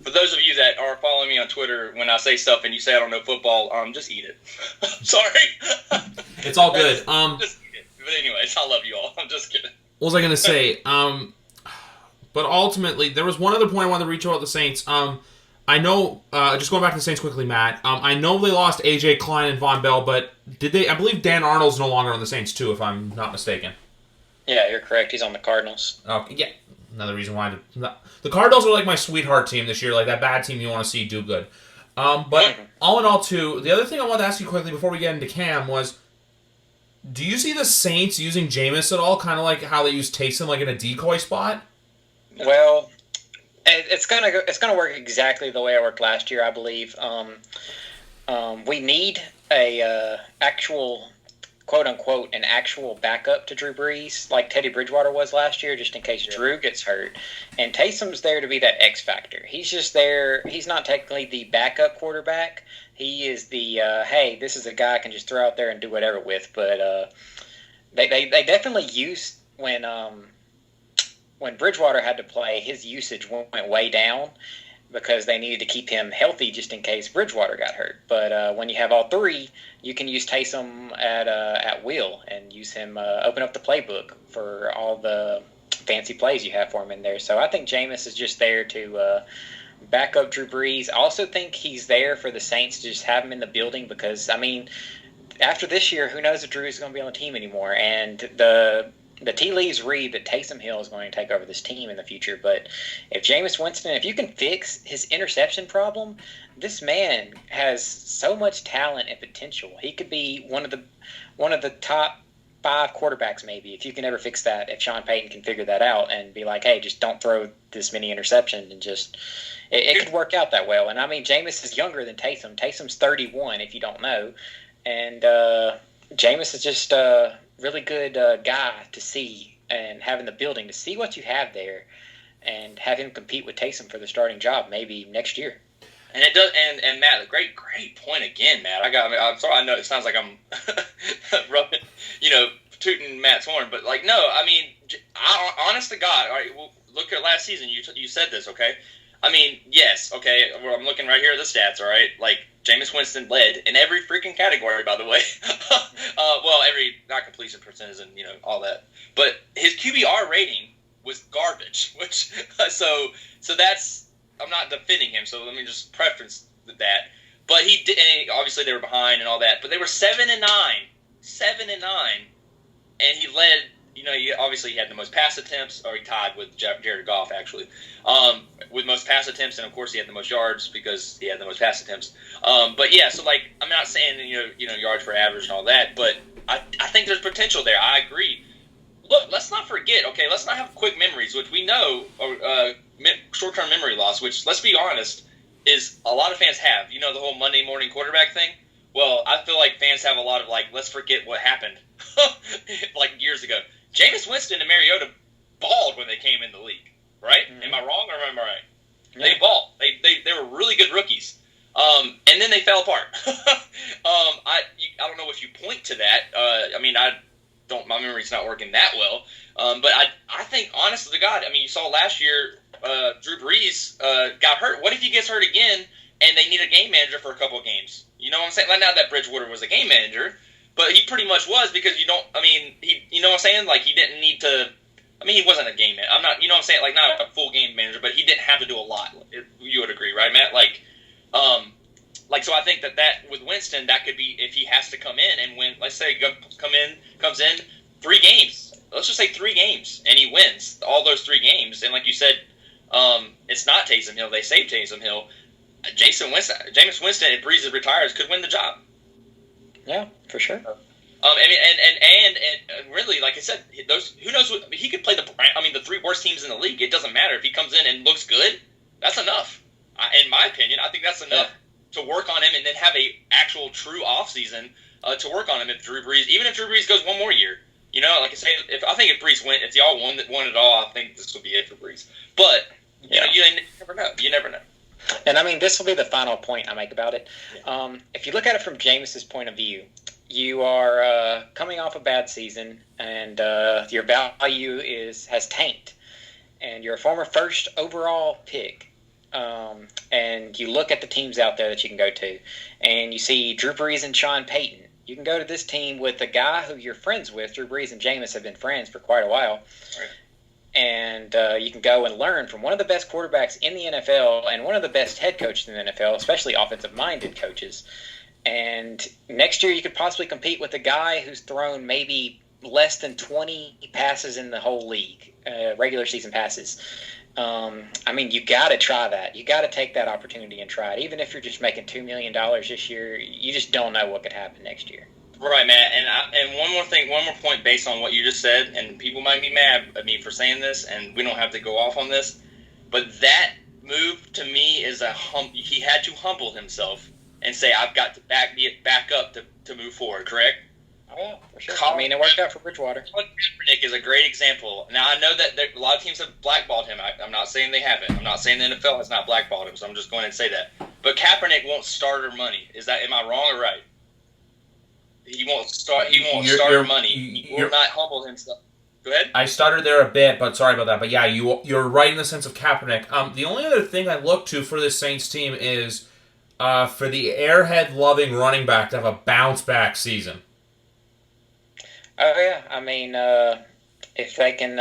For those of you that are following me on Twitter, when I say stuff and you say I don't know football, just eat it. Sorry. It's all good. Just eat it. But anyways, I love you all. I'm just kidding. What was I going to say? But ultimately, there was one other point I wanted to reach out to the Saints. I know, just going back to the Saints quickly, Matt, I know they lost A.J. Klein and Von Bell, but I believe Dan Arnold's no longer on the Saints too, if I'm not mistaken. Yeah, you're correct. He's on the Cardinals. Okay, yeah. Another reason why the Cardinals are like my sweetheart team this year, like that bad team you want to see do good. But all in all, too, the other thing I wanted to ask you quickly before we get into Cam was, do you see the Saints using Jameis at all, kind of like how they use Taysom, like in a decoy spot? Well, it's gonna work exactly the way it worked last year, I believe. We need a actual quote unquote an actual backup to Drew Brees, like Teddy Bridgewater was last year, just in case Drew gets hurt. And Taysom's there to be that X factor. He's just there. He's not technically the backup quarterback. He is the hey, this is a guy I can just throw out there and do whatever with. But they definitely used when Bridgewater had to play, his usage went way down because they needed to keep him healthy just in case Bridgewater got hurt. But when you have all three, you can use Taysom at will and use him, open up the playbook for all the fancy plays you have for him in there. So I think Jameis is just there to back up Drew Brees. I also think he's there for the Saints to just have him in the building because, I mean, after this year, who knows if Drew is going to be on the team anymore. And the tea leaves read that Taysom Hill is going to take over this team in the future. But if Jameis Winston, if you can fix his interception problem, this man has so much talent and potential. He could be one of the top 5 quarterbacks maybe, if you can ever fix that, if Sean Payton can figure that out and be like, hey, just don't throw this many interceptions and just it could work out that well. And I mean, Jameis is younger than Taysom. Taysom's 31 if you don't know. And Jameis is just a really good guy to see and have in the building, to see what you have there and have him compete with Taysom for the starting job maybe next year. And it does, and Matt, great point again, Matt. I'm sorry, I know it sounds like I'm rubbing, tooting Matt's horn, but like, no, I mean, honest to God, all right, well, look at last season. You said this, okay? I mean, yes, okay. Well, I'm looking right here at the stats, all right? Like, Jameis Winston led in every freaking category, by the way. Every not completion percentage and all that, but his QBR rating was garbage. Which so that's, I'm not defending him, so let me just preference that. But he did, and obviously they were behind and all that, but they were 7-9, and he led. He had the most pass attempts, or he tied with Jared Goff, actually, with most pass attempts, and of course he had the most yards because he had the most pass attempts. But yeah, so like, I'm not saying yards per average and all that, but I think there's potential there. I agree. Look, let's not forget. Okay, let's not have quick memories, which we know are short-term memory loss. Which, let's be honest, is a lot of fans have. The whole Monday morning quarterback thing. Well, I feel like fans have a lot of like, let's forget what happened like years ago. Jameis Winston and Mariota balled when they came in the league, right? Mm-hmm. Am I wrong or am I right? Yeah. They balled. They were really good rookies. And then they fell apart. I don't know if you point to that. My memory's not working that well. But I think, honestly to God, you saw last year Drew Brees got hurt. What if he gets hurt again and they need a game manager for a couple of games? You know what I'm saying? Like, not that Bridgewater was a game manager, but he pretty much was, because you know what I'm saying? Like, he didn't need to, he wasn't a game manager. I'm not, you know what I'm saying? Like, not a full game manager, but he didn't have to do a lot. You would agree, right, Matt? So I think that with Winston, that could be, if he has to come in and win, let's say comes in 3 games. Let's just say 3 games, and he wins all those 3 games. And like you said, it's not Taysom Hill. They saved Taysom Hill. Jameis Winston, if Brees retires, could win the job. Yeah, for sure. And really, like I said, who knows what he could play the 3 worst teams in the league. It doesn't matter if he comes in and looks good. That's enough, in my opinion. I think that's enough to work on him, and then have a actual true offseason to work on him. If Drew Brees goes one more year, like I say, if Brees win, if y'all won it all, I think this will be it for Brees. But you never know. You never know. And this will be the final point I make about it. Yeah. If you look at it from Jameis's point of view, you are coming off a bad season, and your value has tanked, and you're a former first overall pick. And you look at the teams out there that you can go to, and you see Drew Brees and Sean Payton. You can go to this team with a guy who you're friends with. Drew Brees and Jameis have been friends for quite a while. Right. And you can go and learn from one of the best quarterbacks in the NFL and one of the best head coaches in the NFL, especially offensive-minded coaches. And next year you could possibly compete with a guy who's thrown maybe less than 20 passes in the whole league, regular season passes. You got to try that. You got to take that opportunity and try it. Even if you're just making $2 million this year, you just don't know what could happen next year. Right, Matt. And one more point based on what you just said, and people might be mad at me for saying this, and we don't have to go off on this, but that move to me is he had to humble himself and say, I've got to back up to move forward, correct? Oh, yeah, for sure. I mean, it worked out for Bridgewater. Colin Kaepernick is a great example. Now, I know that a lot of teams have blackballed him. I'm not saying they haven't. I'm not saying the NFL has not blackballed him, so I'm just going to say that. But Kaepernick won't starter money. Am I wrong or right? He won't starter money. He will not humble himself. Go ahead. I stuttered there a bit, but sorry about that. But yeah, you're right in the sense of Kaepernick. The only other thing I look to for this Saints team is for the airhead-loving running back to have a bounce-back season. Oh, yeah. I mean, if they can...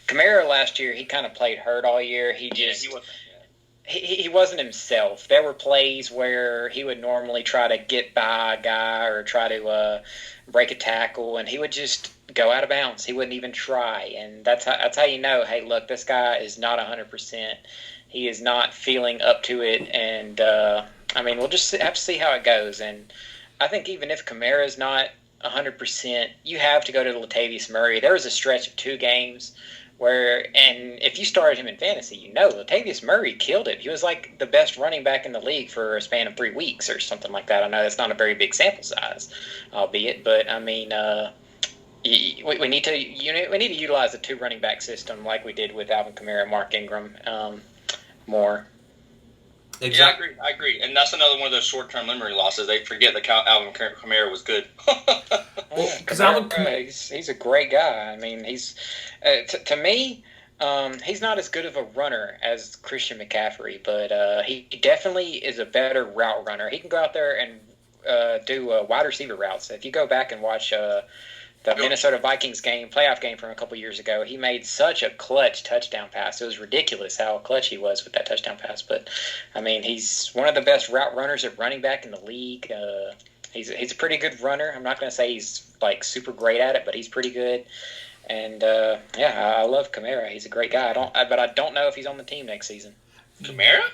Kamara last year, he kind of played hurt all year. He wasn't himself. There were plays where he would normally try to get by a guy or try to break a tackle, and he would just go out of bounds. He wouldn't even try, and that's how you know, hey, look, this guy is not 100%. He is not feeling up to it, and, I mean, we'll just have to see how it goes. And I think even if Kamara's not 100%, you have to go to Latavius Murray. There was a stretch of 2 games and if you started him in fantasy, Latavius Murray killed it. He was like the best running back in the league for a span of 3 weeks or something like that. I know that's not a very big sample size, albeit, but I mean, we need to utilize the 2 running back system like we did with Alvin Kamara and Mark Ingram more. Exactly. Yeah, I agree. And that's another one of those short-term memory losses. They forget that Alvin Kamara was good. Because he's a great guy. I mean, he's to me, he's not as good of a runner as Christian McCaffrey, but he definitely is a better route runner. He can go out there and do wide receiver routes. If you go back and watch the Minnesota Vikings playoff game from a couple years ago, he made such a clutch touchdown pass. It was ridiculous how clutch he was with that touchdown pass. But, I mean, he's one of the best route runners at running back in the league. He's a pretty good runner. I'm not going to say he's, like, super great at it, but he's pretty good. And, I love Kamara. He's a great guy. But I don't know if he's on the team next season. Kamara?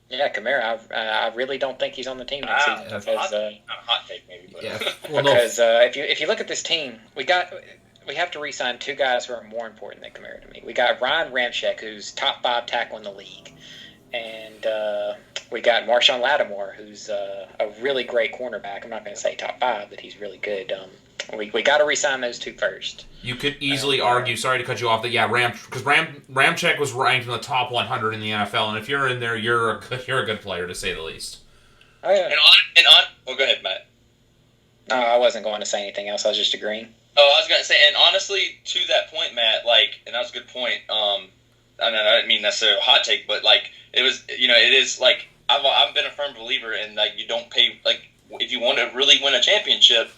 Yeah, Kamara. I really don't think he's on the team next season. That's not a hot take, maybe. But. Yeah. Well, because if you look at this team, we have to re-sign 2 guys who are more important than Kamara to me. We got Ryan Ramczyk, who's top 5 tackle in the league, and we got Marshawn Lattimore, who's a really great cornerback. I'm not going to say top 5, but he's really good. We got to re-sign those 2 first. You could easily argue, sorry to cut you off, that because Ramczyk was ranked in the top 100 in the NFL, and if you're in there, you're a good player to say the least. Oh yeah. Go ahead, Matt. No, I wasn't going to say anything else. I was just agreeing. Oh, I was going to say, and honestly, to that point, Matt, and that was a good point. I didn't mean necessarily a hot take, but it was, it is I've been a firm believer in you don't pay if you want to really win a championship.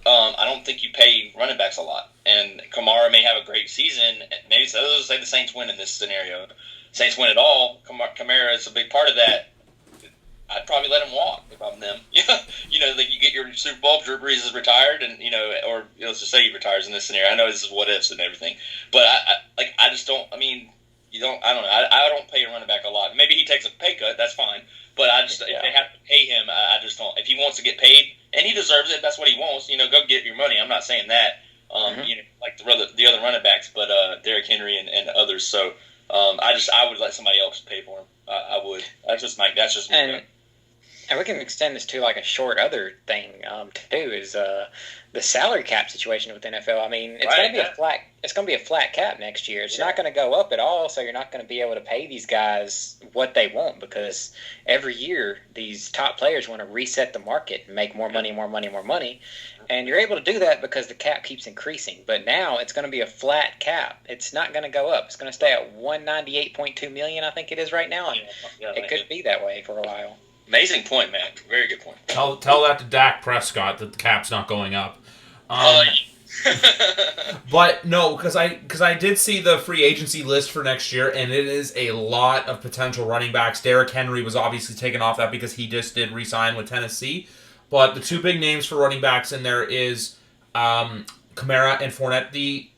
I don't think you pay running backs a lot. And Kamara may have a great season. Maybe say the Saints win in this scenario. Saints win it all. Kamara is a big part of that. I'd probably let him walk if I'm them. You get your Super Bowl. Drew Brees is retired, and or let's just say he retires in this scenario. I know this is what ifs and everything, but I just don't. I mean, I don't know. I don't pay a running back a lot. Maybe he takes a pay cut. That's fine. But if they have to pay him, I just don't. If he wants to get paid, and he deserves it, that's what he wants. Go get your money. I'm not saying that. Like the other running backs, but Derrick Henry and others. So I would let somebody else pay for him. I would. That's just me. And we can extend this to a short other thing too is the salary cap situation with the NFL. I mean, it's going to be a flat. It's going to be a flat cap next year. It's not going to go up at all. So you're not going to be able to pay these guys what they want because every year these top players want to reset the market and make more money, more money, more money. And you're able to do that because the cap keeps increasing. But now it's going to be a flat cap. It's not going to go up. It's going to stay at $198.2 million, I think it is right now. And it could be that way for a while. Amazing point, man. Very good point. Tell that to Dak Prescott that the cap's not going up. But no, because I did see the free agency list for next year, and it is a lot of potential running backs. Derrick Henry was obviously taken off that because he just did re-sign with Tennessee. But the 2 big names for running backs in there is Kamara and Fournette.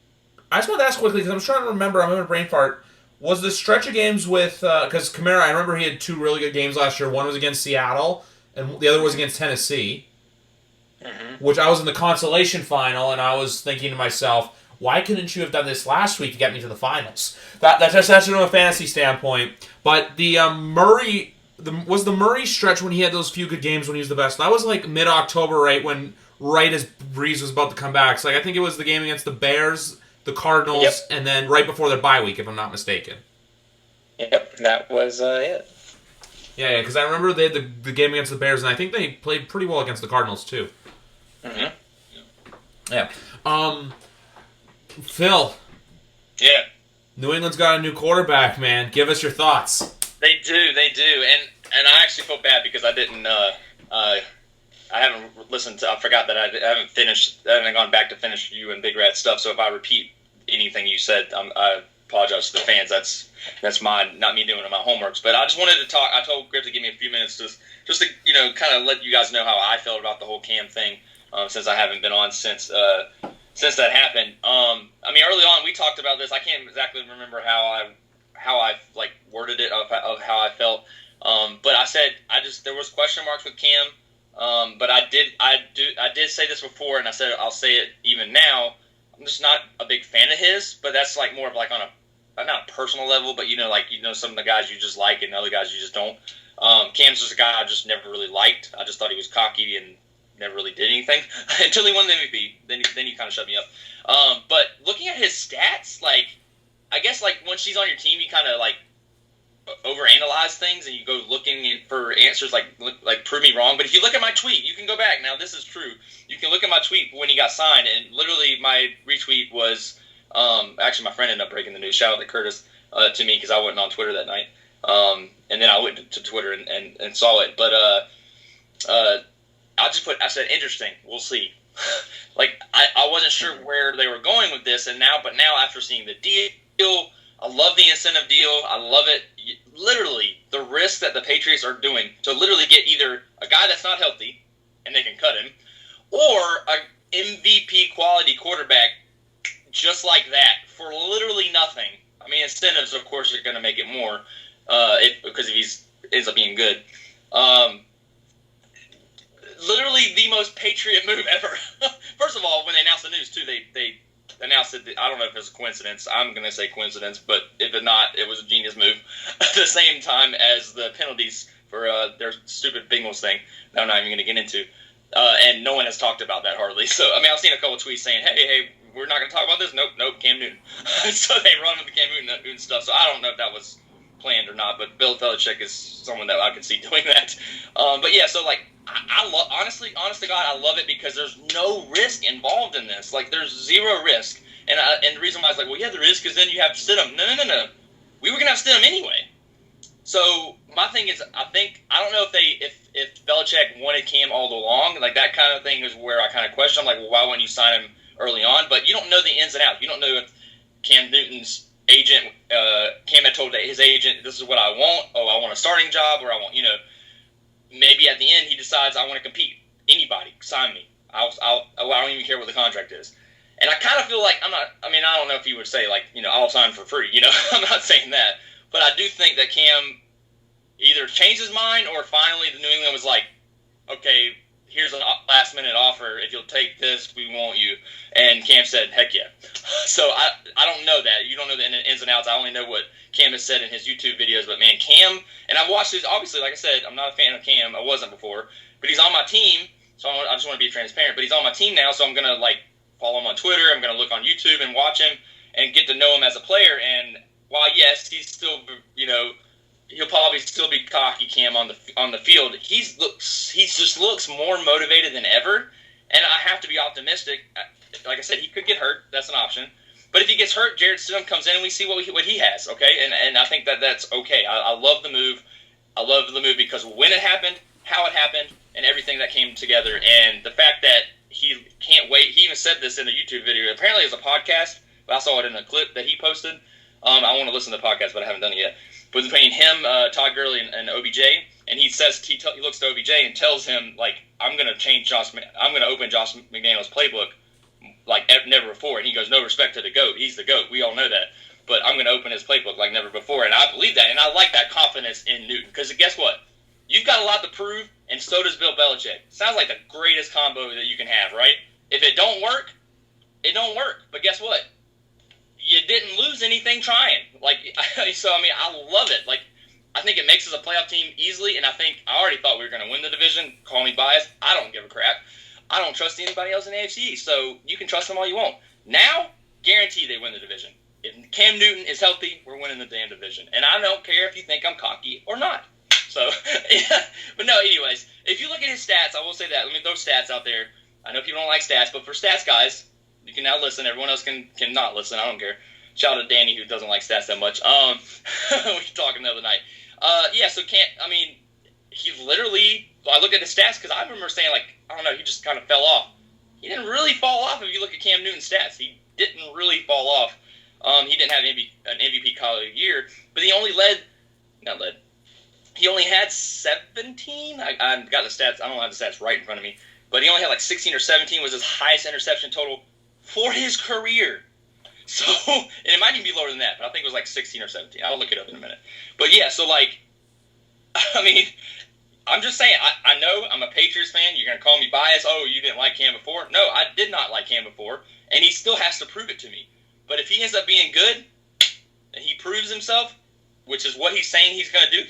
I just want to ask quickly because I'm trying to remember. I'm having a brain fart. Was the stretch of games with because Kamara, I remember he had 2 really good games last year. One was against Seattle, and the other was against Tennessee, which I was in the consolation final, and I was thinking to myself, why couldn't you have done this last week to get me to the finals? That's just from a fantasy standpoint. But the Murray stretch when he had those few good games when he was the best. That was mid-October, right when right as Breeze was about to come back. So I think it was the game against the Bears, the Cardinals, and then right before their bye week, if I'm not mistaken. Yep, that was it. Yeah, because I remember they had the game against the Bears, and I think they played pretty well against the Cardinals, too. Mm-hmm. Yeah. Phil. Yeah. New England's got a new quarterback, man. Give us your thoughts. They do, and I actually feel bad because I didn't. I haven't listened to. I forgot that I haven't finished. I haven't gone back to finish you and Big Rat stuff. So if I repeat anything you said, I apologize to the fans. That's mine, not me doing my homeworks. But I just wanted to talk. I told Griff to give me a few minutes just to kind of let you guys know how I felt about the whole Cam thing, since I haven't been on since that happened. I mean, early on we talked about this. I can't exactly remember how I like worded it of how I felt. But I said there was question marks with Cam. But I did say this before, and I said I'll say it even now. I'm just not a big fan of his, but that's like more of like on a not a personal level, but some of the guys you just like and other guys you just don't. Cam's just a guy I just never really liked. I just thought he was cocky and never really did anything until he won the MVP. Then he kind of shut me up. But looking at his stats, like I guess like when she's on your team, you kind of like overanalyze things and you go looking for answers like prove me wrong. But if you look at my tweet, you can go back. Now this is true. You can look at my tweet when he got signed, and literally my retweet was actually my friend ended up breaking the news. Shout out to Curtis to me because I wasn't on Twitter that night. And then I went to Twitter and saw it. But I said interesting. We'll see. Like I wasn't sure where they were going with this, but now after seeing the deal. I love the incentive deal. I love it. Literally, the risk that the Patriots are doing to literally get either a guy that's not healthy, and they can cut him, or a MVP quality quarterback just like that for literally nothing. I mean, incentives, of course, are going to make it more because if he ends up being good. Literally the most Patriot move ever. First of all, when they announced the news, too, they announced it. I don't know if it's a coincidence. I'm going to say coincidence, but if it's not, it was a genius move. At the same time as the penalties for their stupid Bengals thing that I'm not even going to get into. And no one has talked about that hardly. So, I mean, I've seen a couple of tweets saying, hey, we're not going to talk about this. Nope, Cam Newton. So they run with the Cam Newton stuff. So I don't know if that was planned or not, but Bill Belichick is someone that I can see doing that. But yeah, so like, I love, honest to God, I love it because there's no risk involved in this. Like, there's zero risk. And the reason why I was like, well, yeah, there is because then you have Stidham. No. We were going to have Stidham anyway. So my thing is, I don't know if Belichick wanted Cam all along. Like, that kind of thing is where I kind of question. I'm like, well, why wouldn't you sign him early on? But you don't know the ins and outs. You don't know if Cam Newton's agent, Cam had told his agent, this is what I want. Oh, I want a starting job, or I want, maybe at the end he decides I want to compete. Anybody, sign me. I don't even care what the contract is. And I kind of feel like I don't know if he would say like, I'll sign for free. I'm not saying that, but I do think that Cam either changed his mind or finally the New England was like, okay, here's a last minute offer. If you'll take this, we want you. And Cam said, heck yeah. So I don't know that. You don't know the ins and outs. I only know what Cam has said in his YouTube videos. But man, Cam, and I've watched this, obviously, like I said, I'm not a fan of Cam. I wasn't before. But he's on my team, so I just want to be transparent. But he's on my team now, so I'm going to follow him on Twitter. I'm going to look on YouTube and watch him and get to know him as a player. And while, yes, he's still, he'll probably still be cocky Cam on the field. He just looks more motivated than ever, and I have to be optimistic. Like I said, he could get hurt. That's an option. But if he gets hurt, Jared Stidham comes in and we see what he has. Okay, and I think that's okay. I love the move. I love the move because when it happened, how it happened, and everything that came together, and the fact that he can't wait. He even said this in the YouTube video. Apparently, it's a podcast, but I saw it in a clip that he posted. I want to listen to the podcast, but I haven't done it yet. But between him, Todd Gurley, and OBJ, and he says he looks to OBJ and tells him I'm going to open Josh McDaniels' playbook like never before. And he goes, no respect to the GOAT. He's the GOAT. We all know that. But I'm going to open his playbook like never before. And I believe that. And I like that confidence in Newton. Because guess what? You've got a lot to prove, and so does Bill Belichick. Sounds like the greatest combo that you can have, right? If it don't work, it don't work. But guess what? You didn't lose anything trying. So, I love it. I think it makes us a playoff team easily, and I already thought we were going to win the division. Call me biased. I don't give a crap. I don't trust anybody else in the AFC East, so you can trust them all you want. Now, guarantee they win the division. If Cam Newton is healthy, we're winning the damn division. And I don't care if you think I'm cocky or not. So, yeah. But no, anyways, if you look at his stats, I will say that. Let me throw stats out there. I know people don't like stats, but for stats guys, you can now listen. Everyone else can not listen. I don't care. Shout out to Danny, who doesn't like stats that much. We were talking the other night. So he literally, I looked at his stats because I remember saying, like, I don't know, he just kind of fell off. He didn't really fall off if you look at Cam Newton's stats. He didn't really fall off. He didn't have an MVP college year, but he only he only had 17. I got the stats. I don't have the stats right in front of me, but he only had like 16 or 17 was his highest interception total for his career. So, and it might even be lower than that, but I think it was like 16 or 17. I'll look it up in a minute. But yeah, so like, I mean, I'm just saying, I know I'm a Patriots fan. You're going to call me biased. Oh, you didn't like Cam before. No, I did not like Cam before, and he still has to prove it to me. But if he ends up being good, and he proves himself, which is what he's saying he's going to do,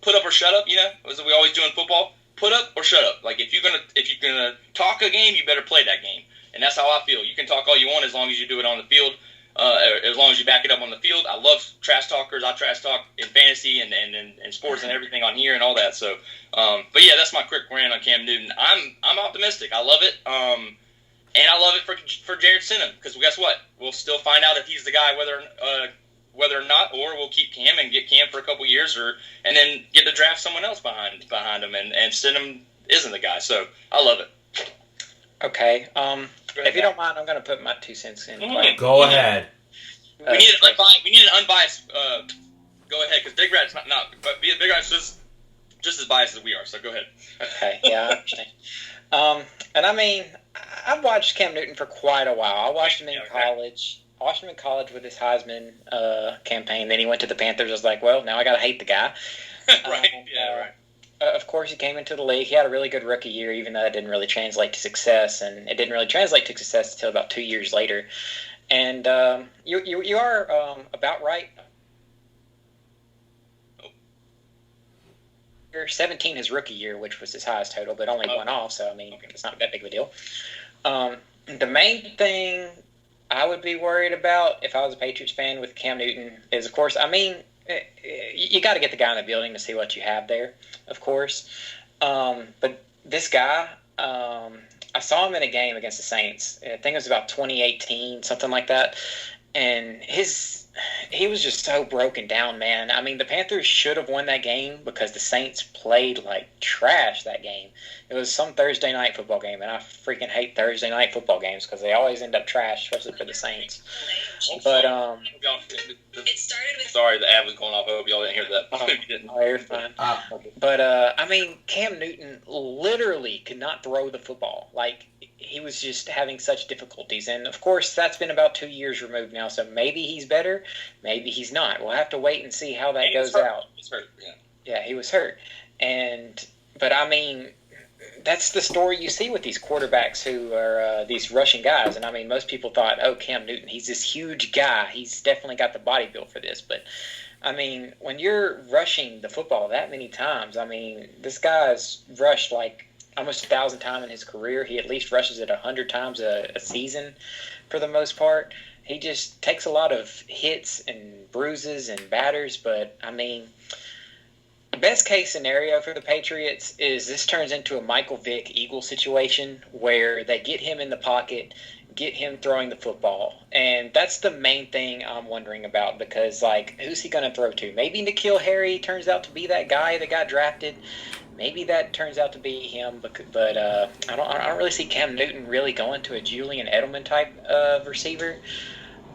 put up or shut up, as we always do in football, put up or shut up. Like, if you're gonna talk a game, you better play that game. And that's how I feel. You can talk all you want as long as you do it on the field, as long as you back it up on the field. I love trash talkers. I trash talk in fantasy and sports and everything on here and all that. So, but yeah, that's my quick rant on Cam Newton. I'm optimistic. I love it. And I love it for Jared Stidham, because guess what? We'll still find out if he's the guy whether or not, or we'll keep Cam and get Cam for a couple years, and then get to draft someone else behind him, and Stidham isn't the guy. So I love it. Okay. If you don't mind, I'm going to put my 2 cents in. Mm-hmm. Go ahead. We need an unbiased. Go ahead, because Big Rat's not, but Big Rat's just as biased as we are. So go ahead. Okay. Yeah, I understand. And I mean, I've watched Cam Newton for quite a while. I watched him in college. I watched him in college with his Heisman campaign. Then he went to the Panthers. I was like, well, now I got to hate the guy. Right. Right. Of course, he came into the league. He had a really good rookie year, even though it didn't really translate to success, and it didn't really translate to success until about 2 years later. And you are about right. You're 17 his rookie year, which was his highest total, but only one off, so I mean, it's not that big of a deal. The main thing I would be worried about if I was a Patriots fan with Cam Newton is, of course, I mean, you got to get the guy in the building to see what you have there, of course. But this guy, I saw him in a game against the Saints. I think it was about 2018, something like that. And he was just so broken down, man. I mean, the Panthers should have won that game because the Saints played like trash that game. It was some Thursday night football game, and I freaking hate Thursday night football games because they always end up trash, especially for the Saints. But it started with. Sorry, the ad was going off. I hope y'all didn't hear that. You're fine. But I mean, Cam Newton literally could not throw the football. Like, he was just having such difficulties. And, of course, that's been about 2 years removed now, so maybe he's better, maybe he's not. We'll have to wait and see how that goes out. He's hurt, yeah. Yeah, he was hurt. But, I mean, that's the story you see with these quarterbacks who are these rushing guys. And, I mean, most people thought, oh, Cam Newton, he's this huge guy. He's definitely got the body build for this. But, I mean, when you're rushing the football that many times, I mean, this guy's rushed like almost 1,000 times in his career. He at least rushes it 100 times a season for the most part. He just takes a lot of hits and bruises and batters. But, I mean, best case scenario for the Patriots is this turns into a Michael Vick Eagle situation where they get him in the pocket, get him throwing the football. And that's the main thing I'm wondering about because, like, who's he going to throw to? Maybe N'Keal Harry turns out to be that guy that got drafted. Maybe that turns out to be him, but I don't really see Cam Newton really going to a Julian Edelman type receiver.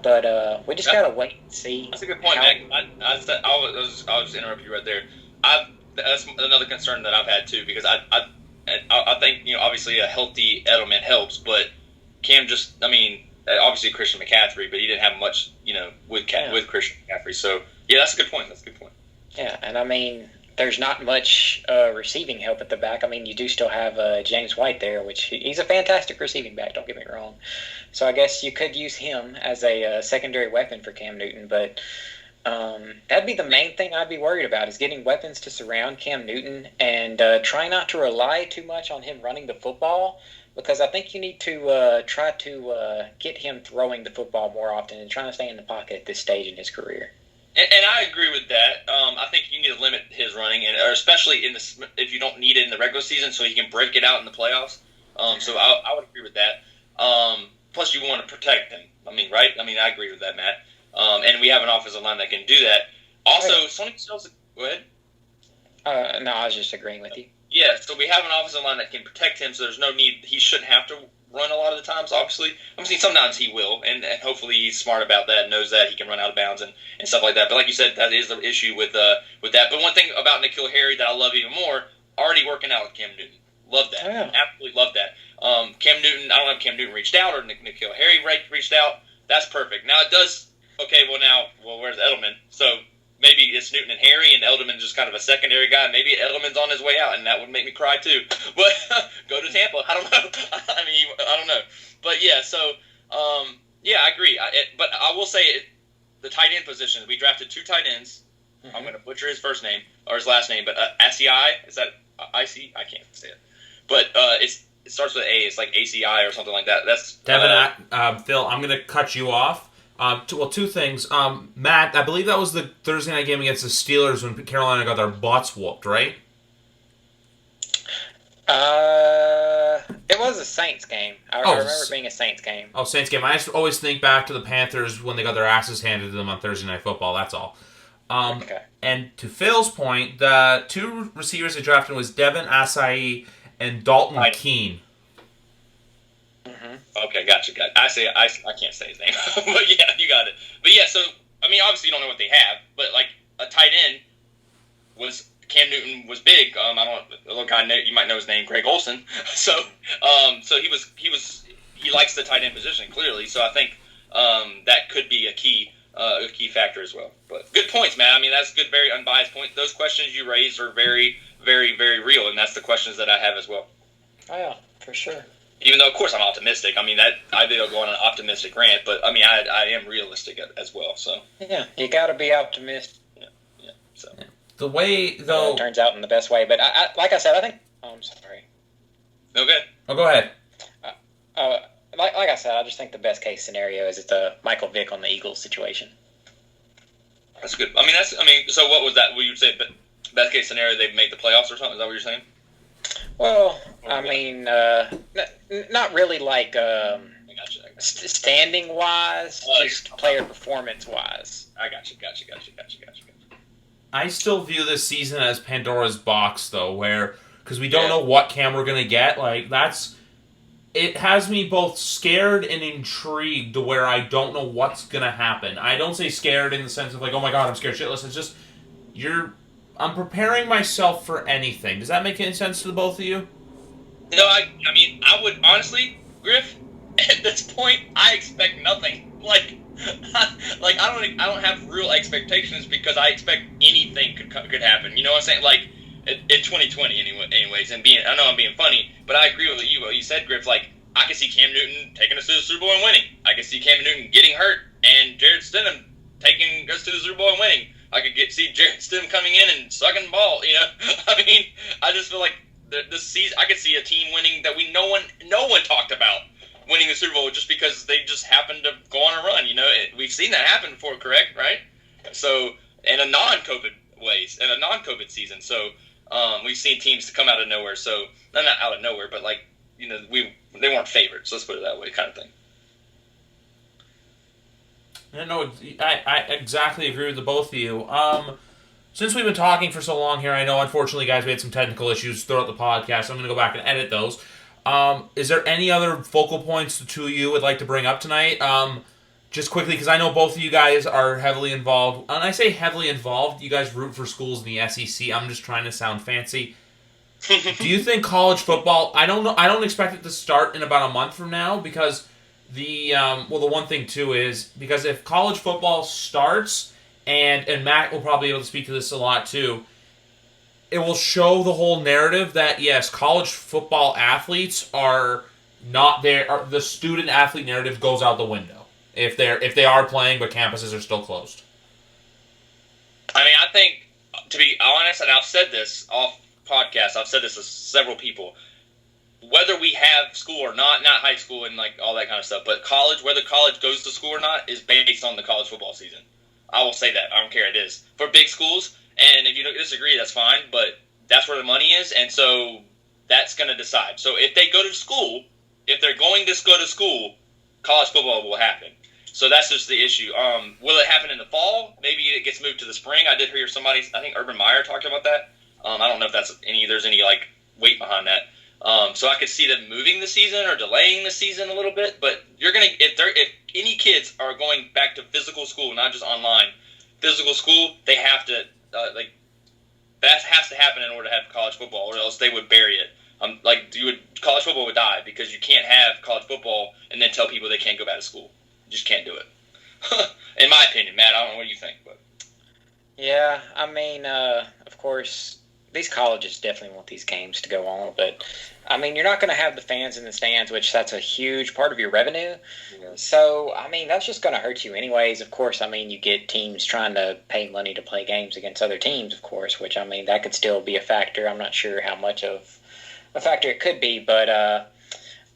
But we just gotta wait and see. That's a good point, Mac. I'll just interrupt you right there. That's another concern that I've had too, because I think obviously a healthy Edelman helps, but Cam obviously Christian McCaffrey, but he didn't have much with Christian McCaffrey. So yeah, that's a good point. Yeah, and I mean, there's not much receiving help at the back. I mean, you do still have James White there, which he's a fantastic receiving back, don't get me wrong. So I guess you could use him as a secondary weapon for Cam Newton. But That'd be the main thing I'd be worried about, is getting weapons to surround Cam Newton and try not to rely too much on him running the football, because I think you need to try to get him throwing the football more often and trying to stay in the pocket at this stage in his career. And I agree with that. I think you need to limit his running, or especially if you don't need it in the regular season, so he can break it out in the playoffs. So I would agree with that. Plus, you want to protect him. I mean, right? I mean, I agree with that, Matt. And we have an offensive line that can do that. Also, Sony Michel's. Go ahead. No, I was just agreeing with you. Yeah, so we have an offensive line that can protect him, so there's no need. He shouldn't have to run a lot of the times, obviously. I'm saying sometimes he will, and hopefully he's smart about that and knows that he can run out of bounds and stuff like that. But like you said, that is the issue with that. But one thing about N'Keal Harry that I love even more, already working out with Cam Newton. Love that. Yeah. Absolutely love that. Cam Newton, I don't know if Cam Newton reached out or N'Keal Harry reached out. That's perfect. Now it does, okay, where's Edelman? So maybe it's Newton and Harry, and Edelman just kind of a secondary guy. Maybe Edelman's on his way out, and that would make me cry too. But go to Tampa. I don't know. I don't know. But yeah, so yeah, I agree. But I will say the tight end position. We drafted 2 tight ends. Mm-hmm. I'm going to butcher his first name or his last name, but ACI, is that IC? I can't say it. But it starts with A. It's like ACI or something like that. That's Devin. Phil, I'm going to cut you off. Two things. Matt, I believe that was the Thursday night game against the Steelers when Carolina got their butts whooped, right? It was a Saints game. I remember it being a Saints game. Oh, Saints game. I just always think back to the Panthers when they got their asses handed to them on Thursday Night Football. That's all. Okay. And to Phil's point, the 2 receivers they drafted was Devin Asai and Dalton Keene. Mm-hmm. Okay, gotcha. I can't say his name, but yeah, you got it. But yeah, so I mean, obviously you don't know what they have, but like a tight end was Cam Newton was big. I don't. A little guy, you might know his name, Greg Olsen. So he likes the tight end position clearly. So I think that could be a key factor as well. But good points, man. I mean, that's good, very unbiased point. Those questions you raised are very, very, very real, and that's the questions that I have as well. Oh yeah, for sure. Even though, of course, I'm optimistic. I mean, that I did go on an optimistic rant, but I mean, I am realistic as well. So yeah, you got to be optimistic. Yeah. So the way though it turns out in the best way, but I like I said, I think. Oh, I'm sorry. No good. Oh, go ahead. Like I said, I just think the best case scenario is it's a Michael Vick on the Eagles situation. That's good. I mean, so what was that? Would you say best case scenario they make the playoffs or something? Is that what you're saying? Well, I mean, not really like standing wise, just player performance wise. I got you. I still view this season as Pandora's box, though, because we don't know what Cam we're gonna get. Like it has me both scared and intrigued to where I don't know what's gonna happen. I don't say scared in the sense of like, oh my god, I'm scared shitless. It's just I'm preparing myself for anything. Does that make any sense to the both of you? No, I mean, I would honestly, Griff, at this point, I expect nothing. Like I don't have real expectations because I expect anything could happen. You know what I'm saying? Like in 2020, anyways. And I know I'm being funny, but I agree with you. What you said, Griff. Like I can see Cam Newton taking us to the Super Bowl and winning. I can see Cam Newton getting hurt and Jared Stidham taking us to the Super Bowl and winning. I could see Jared Stidham coming in and sucking the ball. You know, I mean, I just feel like this season I could see a team winning that no one talked about winning the Super Bowl just because they just happened to go on a run. You know, we've seen that happen before, correct? Right? So, in a non-COVID ways, in a non-COVID season. So, we've seen teams come out of nowhere. So, not out of nowhere, but like, you know, they weren't favorites. Let's put it that way, kind of thing. No, I exactly agree with the both of you. Since we've been talking for so long here, I know, unfortunately, guys, we had some technical issues throughout the podcast, so I'm going to go back and edit those. Is there any other focal points the two of you would like to bring up tonight? Just quickly, because I know both of you guys are heavily involved. And I say heavily involved, you guys root for schools in the SEC. I'm just trying to sound fancy. Do you think college football, I don't know, I don't expect it to start in about a month from now, because the one thing, too, is because if college football starts, and Matt will probably be able to speak to this a lot, too, it will show the whole narrative that, yes, college football athletes are not there. The student-athlete narrative goes out the window if they are playing, but campuses are still closed. I mean, I think, to be honest, and I've said this off podcast, I've said this to several people, whether we have school or not high school and like all that kind of stuff, but college, whether college goes to school or not, is based on the college football season. I will say that. I don't care. It is. For big schools, and if you don't disagree, that's fine, but that's where the money is, and so that's going to decide. So if they go to school, if they're going to go to school, college football will happen. So that's just the issue. Will it happen in the fall? Maybe it gets moved to the spring. I did hear somebody, I think Urban Meyer talked about that. I don't know if there's any like weight behind that. So I could see them moving the season or delaying the season a little bit. But if any kids are going back to physical school, not just online, physical school, they have to that has to happen in order to have college football, or else they would bury it. College football would die because you can't have college football and then tell people they can't go back to school. You just can't do it. In my opinion, Matt, I don't know what you think, but Yeah, I mean, of course, these colleges definitely want these games to go on, but I mean, you're not going to have the fans in the stands, which that's a huge part of your revenue. Yeah. So, I mean, that's just going to hurt you anyways. Of course, I mean, you get teams trying to pay money to play games against other teams, of course, which, I mean, that could still be a factor. I'm not sure how much of a factor it could be, but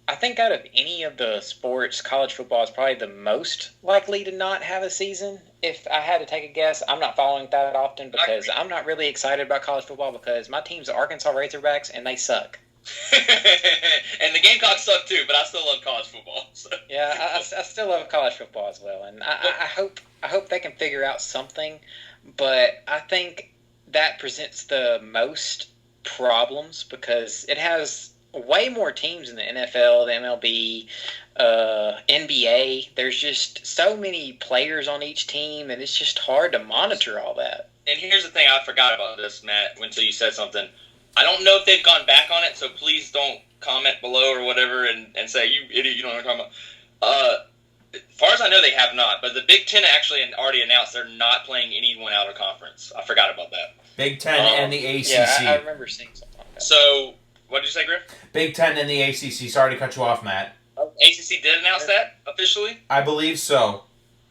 I think out of any of the sports, college football is probably the most likely to not have a season. If I had to take a guess, I'm not following that often because I'm not really excited about college football because my team's the Arkansas Razorbacks and they suck. And the Gamecocks suck too, but I still love college football. So. Yeah, I still love college football as well, and I hope they can figure out something. But I think that presents the most problems because it has way more teams in the NFL, the MLB, NBA. There's just so many players on each team, and it's just hard to monitor all that. And here's the thing, I forgot about this, Matt, until you said something. I don't know if they've gone back on it, so please don't comment below or whatever and say, you idiot, you don't know what I'm talking about. As far as I know, they have not. But the Big Ten actually already announced they're not playing anyone out of conference. I forgot about that. Big Ten and the ACC. Yeah, I remember seeing something like that. So, what did you say, Griff? Big Ten and the ACC. Sorry to cut you off, Matt. ACC did announce that officially? I believe so.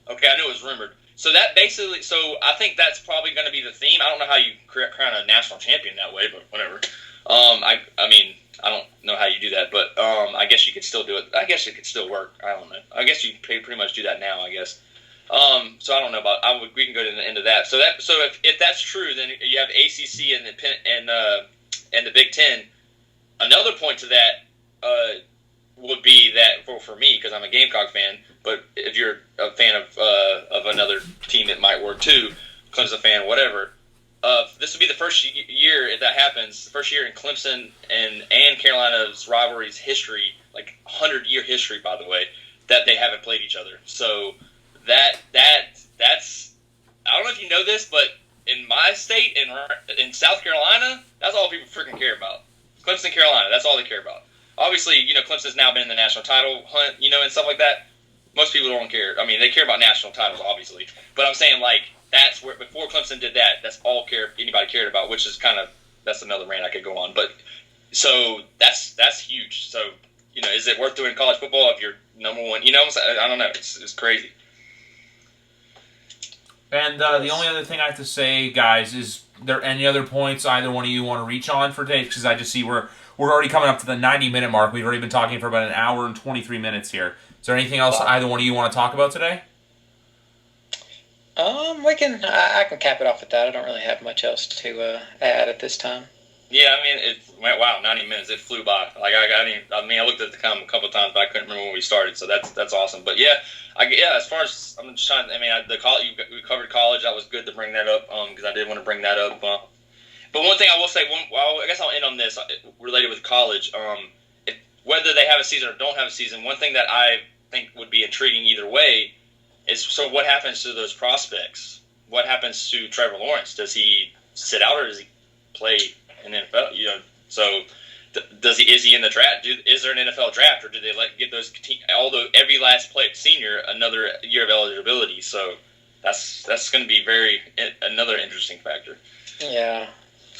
Okay, I knew it was rumored. So that basically, I think that's probably going to be the theme. I don't know how you crown a national champion that way, but whatever. I mean, I don't know how you do that, but I guess you could still do it. I guess it could still work. I don't know. I guess you pretty much do that now, I guess. So I don't know about. We can go to the end of that. So if that's true, then you have ACC and the Big Ten. Another point to that would be that for me, because I'm a Gamecock fan, but if you're a fan of another team, it might work too. Clemson fan, whatever. This would be the first year, if that happens, the first year in Clemson and Carolina's rivalry's history, like 100-year history, by the way, that they haven't played each other. So that's I don't know if you know this, but in my state, in South Carolina, that's all people freaking care about. Clemson, Carolina, that's all they care about. Obviously, Clemson's now been in the national title hunt, and stuff like that. Most people don't care. I mean, they care about national titles, obviously. But I'm saying, like, that's where, before Clemson did that, that's all anybody cared about, which is that's another rant I could go on. But, so, that's huge. So, is it worth doing college football if you're number one? I don't know. It's crazy. And the only other thing I have to say, guys, is there any other points either one of you want to reach on for today? Because I just see we're already coming up to the 90-minute mark. We've already been talking for about an hour and 23 minutes here. Is there anything else either one of you want to talk about today? I can cap it off at that. I don't really have much else to add at this time. Yeah, I mean, it went, 90 minutes. It flew by. Like, I looked at the time a couple of times, but I couldn't remember when we started, so that's awesome. But, yeah, as far as, I'm just trying, we covered college. That was good to bring that up, because I did want to bring that up. But one thing I will say, I guess I'll end on this, related with college. Whether they have a season or don't have a season, one thing that I think would be intriguing either way is, so what happens to those prospects? What happens to Trevor Lawrence? Does he sit out or does he play in the NFL? So is he in the draft? Is there an NFL draft, or do they get those every last senior another year of eligibility? So that's going to be another interesting factor. Yeah,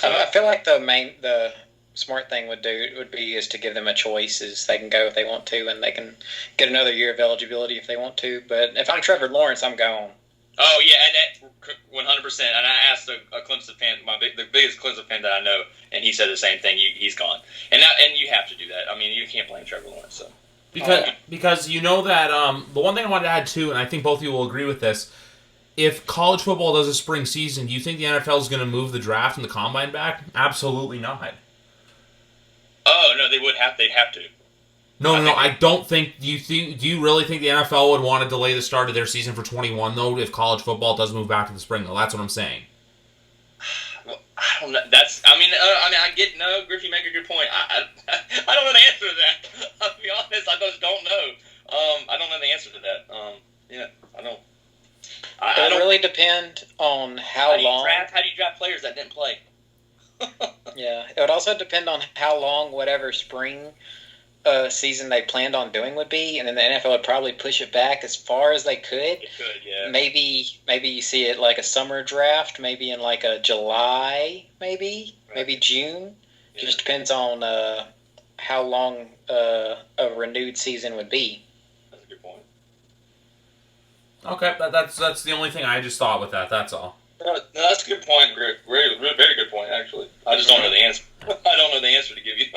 I feel like the smart thing would be to give them a choice, is they can go if they want to, and they can get another year of eligibility if they want to. But if I'm Trevor Lawrence, I'm gone. Oh yeah, and that 100%. And I asked a Clemson fan, the biggest Clemson fan that I know, and he said the same thing. He's gone, and you have to do that. I mean, you can't blame Trevor Lawrence. So because you know that the one thing I wanted to add too, and I think both of you will agree with this. If college football does a spring season, do you think the NFL is going to move the draft and the combine back? Absolutely not. Oh no, they would have. They'd have to. No, I don't think. Do you really think the NFL would want to delay the start of their season for 21 though? If college football does move back to the spring, though, that's what I'm saying. Well, I don't know. I get Griffey, make a good point. I don't know the answer to that. I'll be honest. I just don't know. I don't know the answer to that. Yeah, I don't. It would really depend on how long. How do you draft players that didn't play? Yeah, it would also depend on how long whatever spring season they planned on doing would be, and then the NFL would probably push it back as far as they could. It could, yeah. Maybe you see it like a summer draft, maybe in like a July, maybe June. Yeah. Just depends on how long a renewed season would be. That's a good point. Okay, that's the only thing I just thought with that. That's all. No, that's a good point, Greg. Very, very good point, actually. I just don't know the answer. I don't know the answer to give you.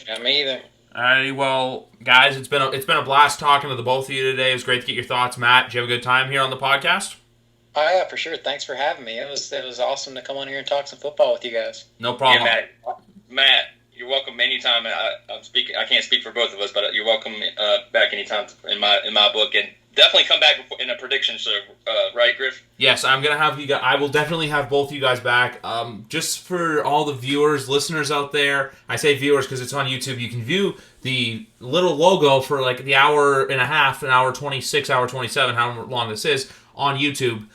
Yeah, me either. Alrighty, well, guys, it's been a blast talking to the both of you today. It was great to get your thoughts. Matt, did you have a good time here on the podcast? Oh yeah, for sure. Thanks for having me. It was awesome to come on here and talk some football with you guys. No problem. Yeah, Matt, you're welcome anytime. I'm speaking. I can't speak for both of us, but you're welcome back anytime in my book, and definitely come back in a prediction show, right, Griff? Yes, I'm gonna have you guys. I will definitely have both you guys back. Just for all the viewers, listeners out there, I say viewers because it's on YouTube. You can view the little logo for like the hour and a half, an hour 26, hour 27, how long this is on YouTube.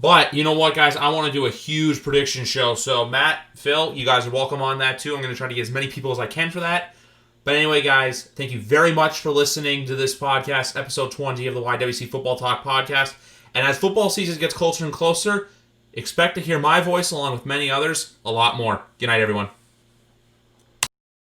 But you know what, guys? I want to do a huge prediction show. So Matt, Phil, you guys are welcome on that too. I'm going to try to get as many people as I can for that. But anyway, guys, thank you very much for listening to this podcast, episode 20 of the YWC Football Talk podcast. And as football season gets closer and closer, expect to hear my voice along with many others a lot more. Good night, everyone.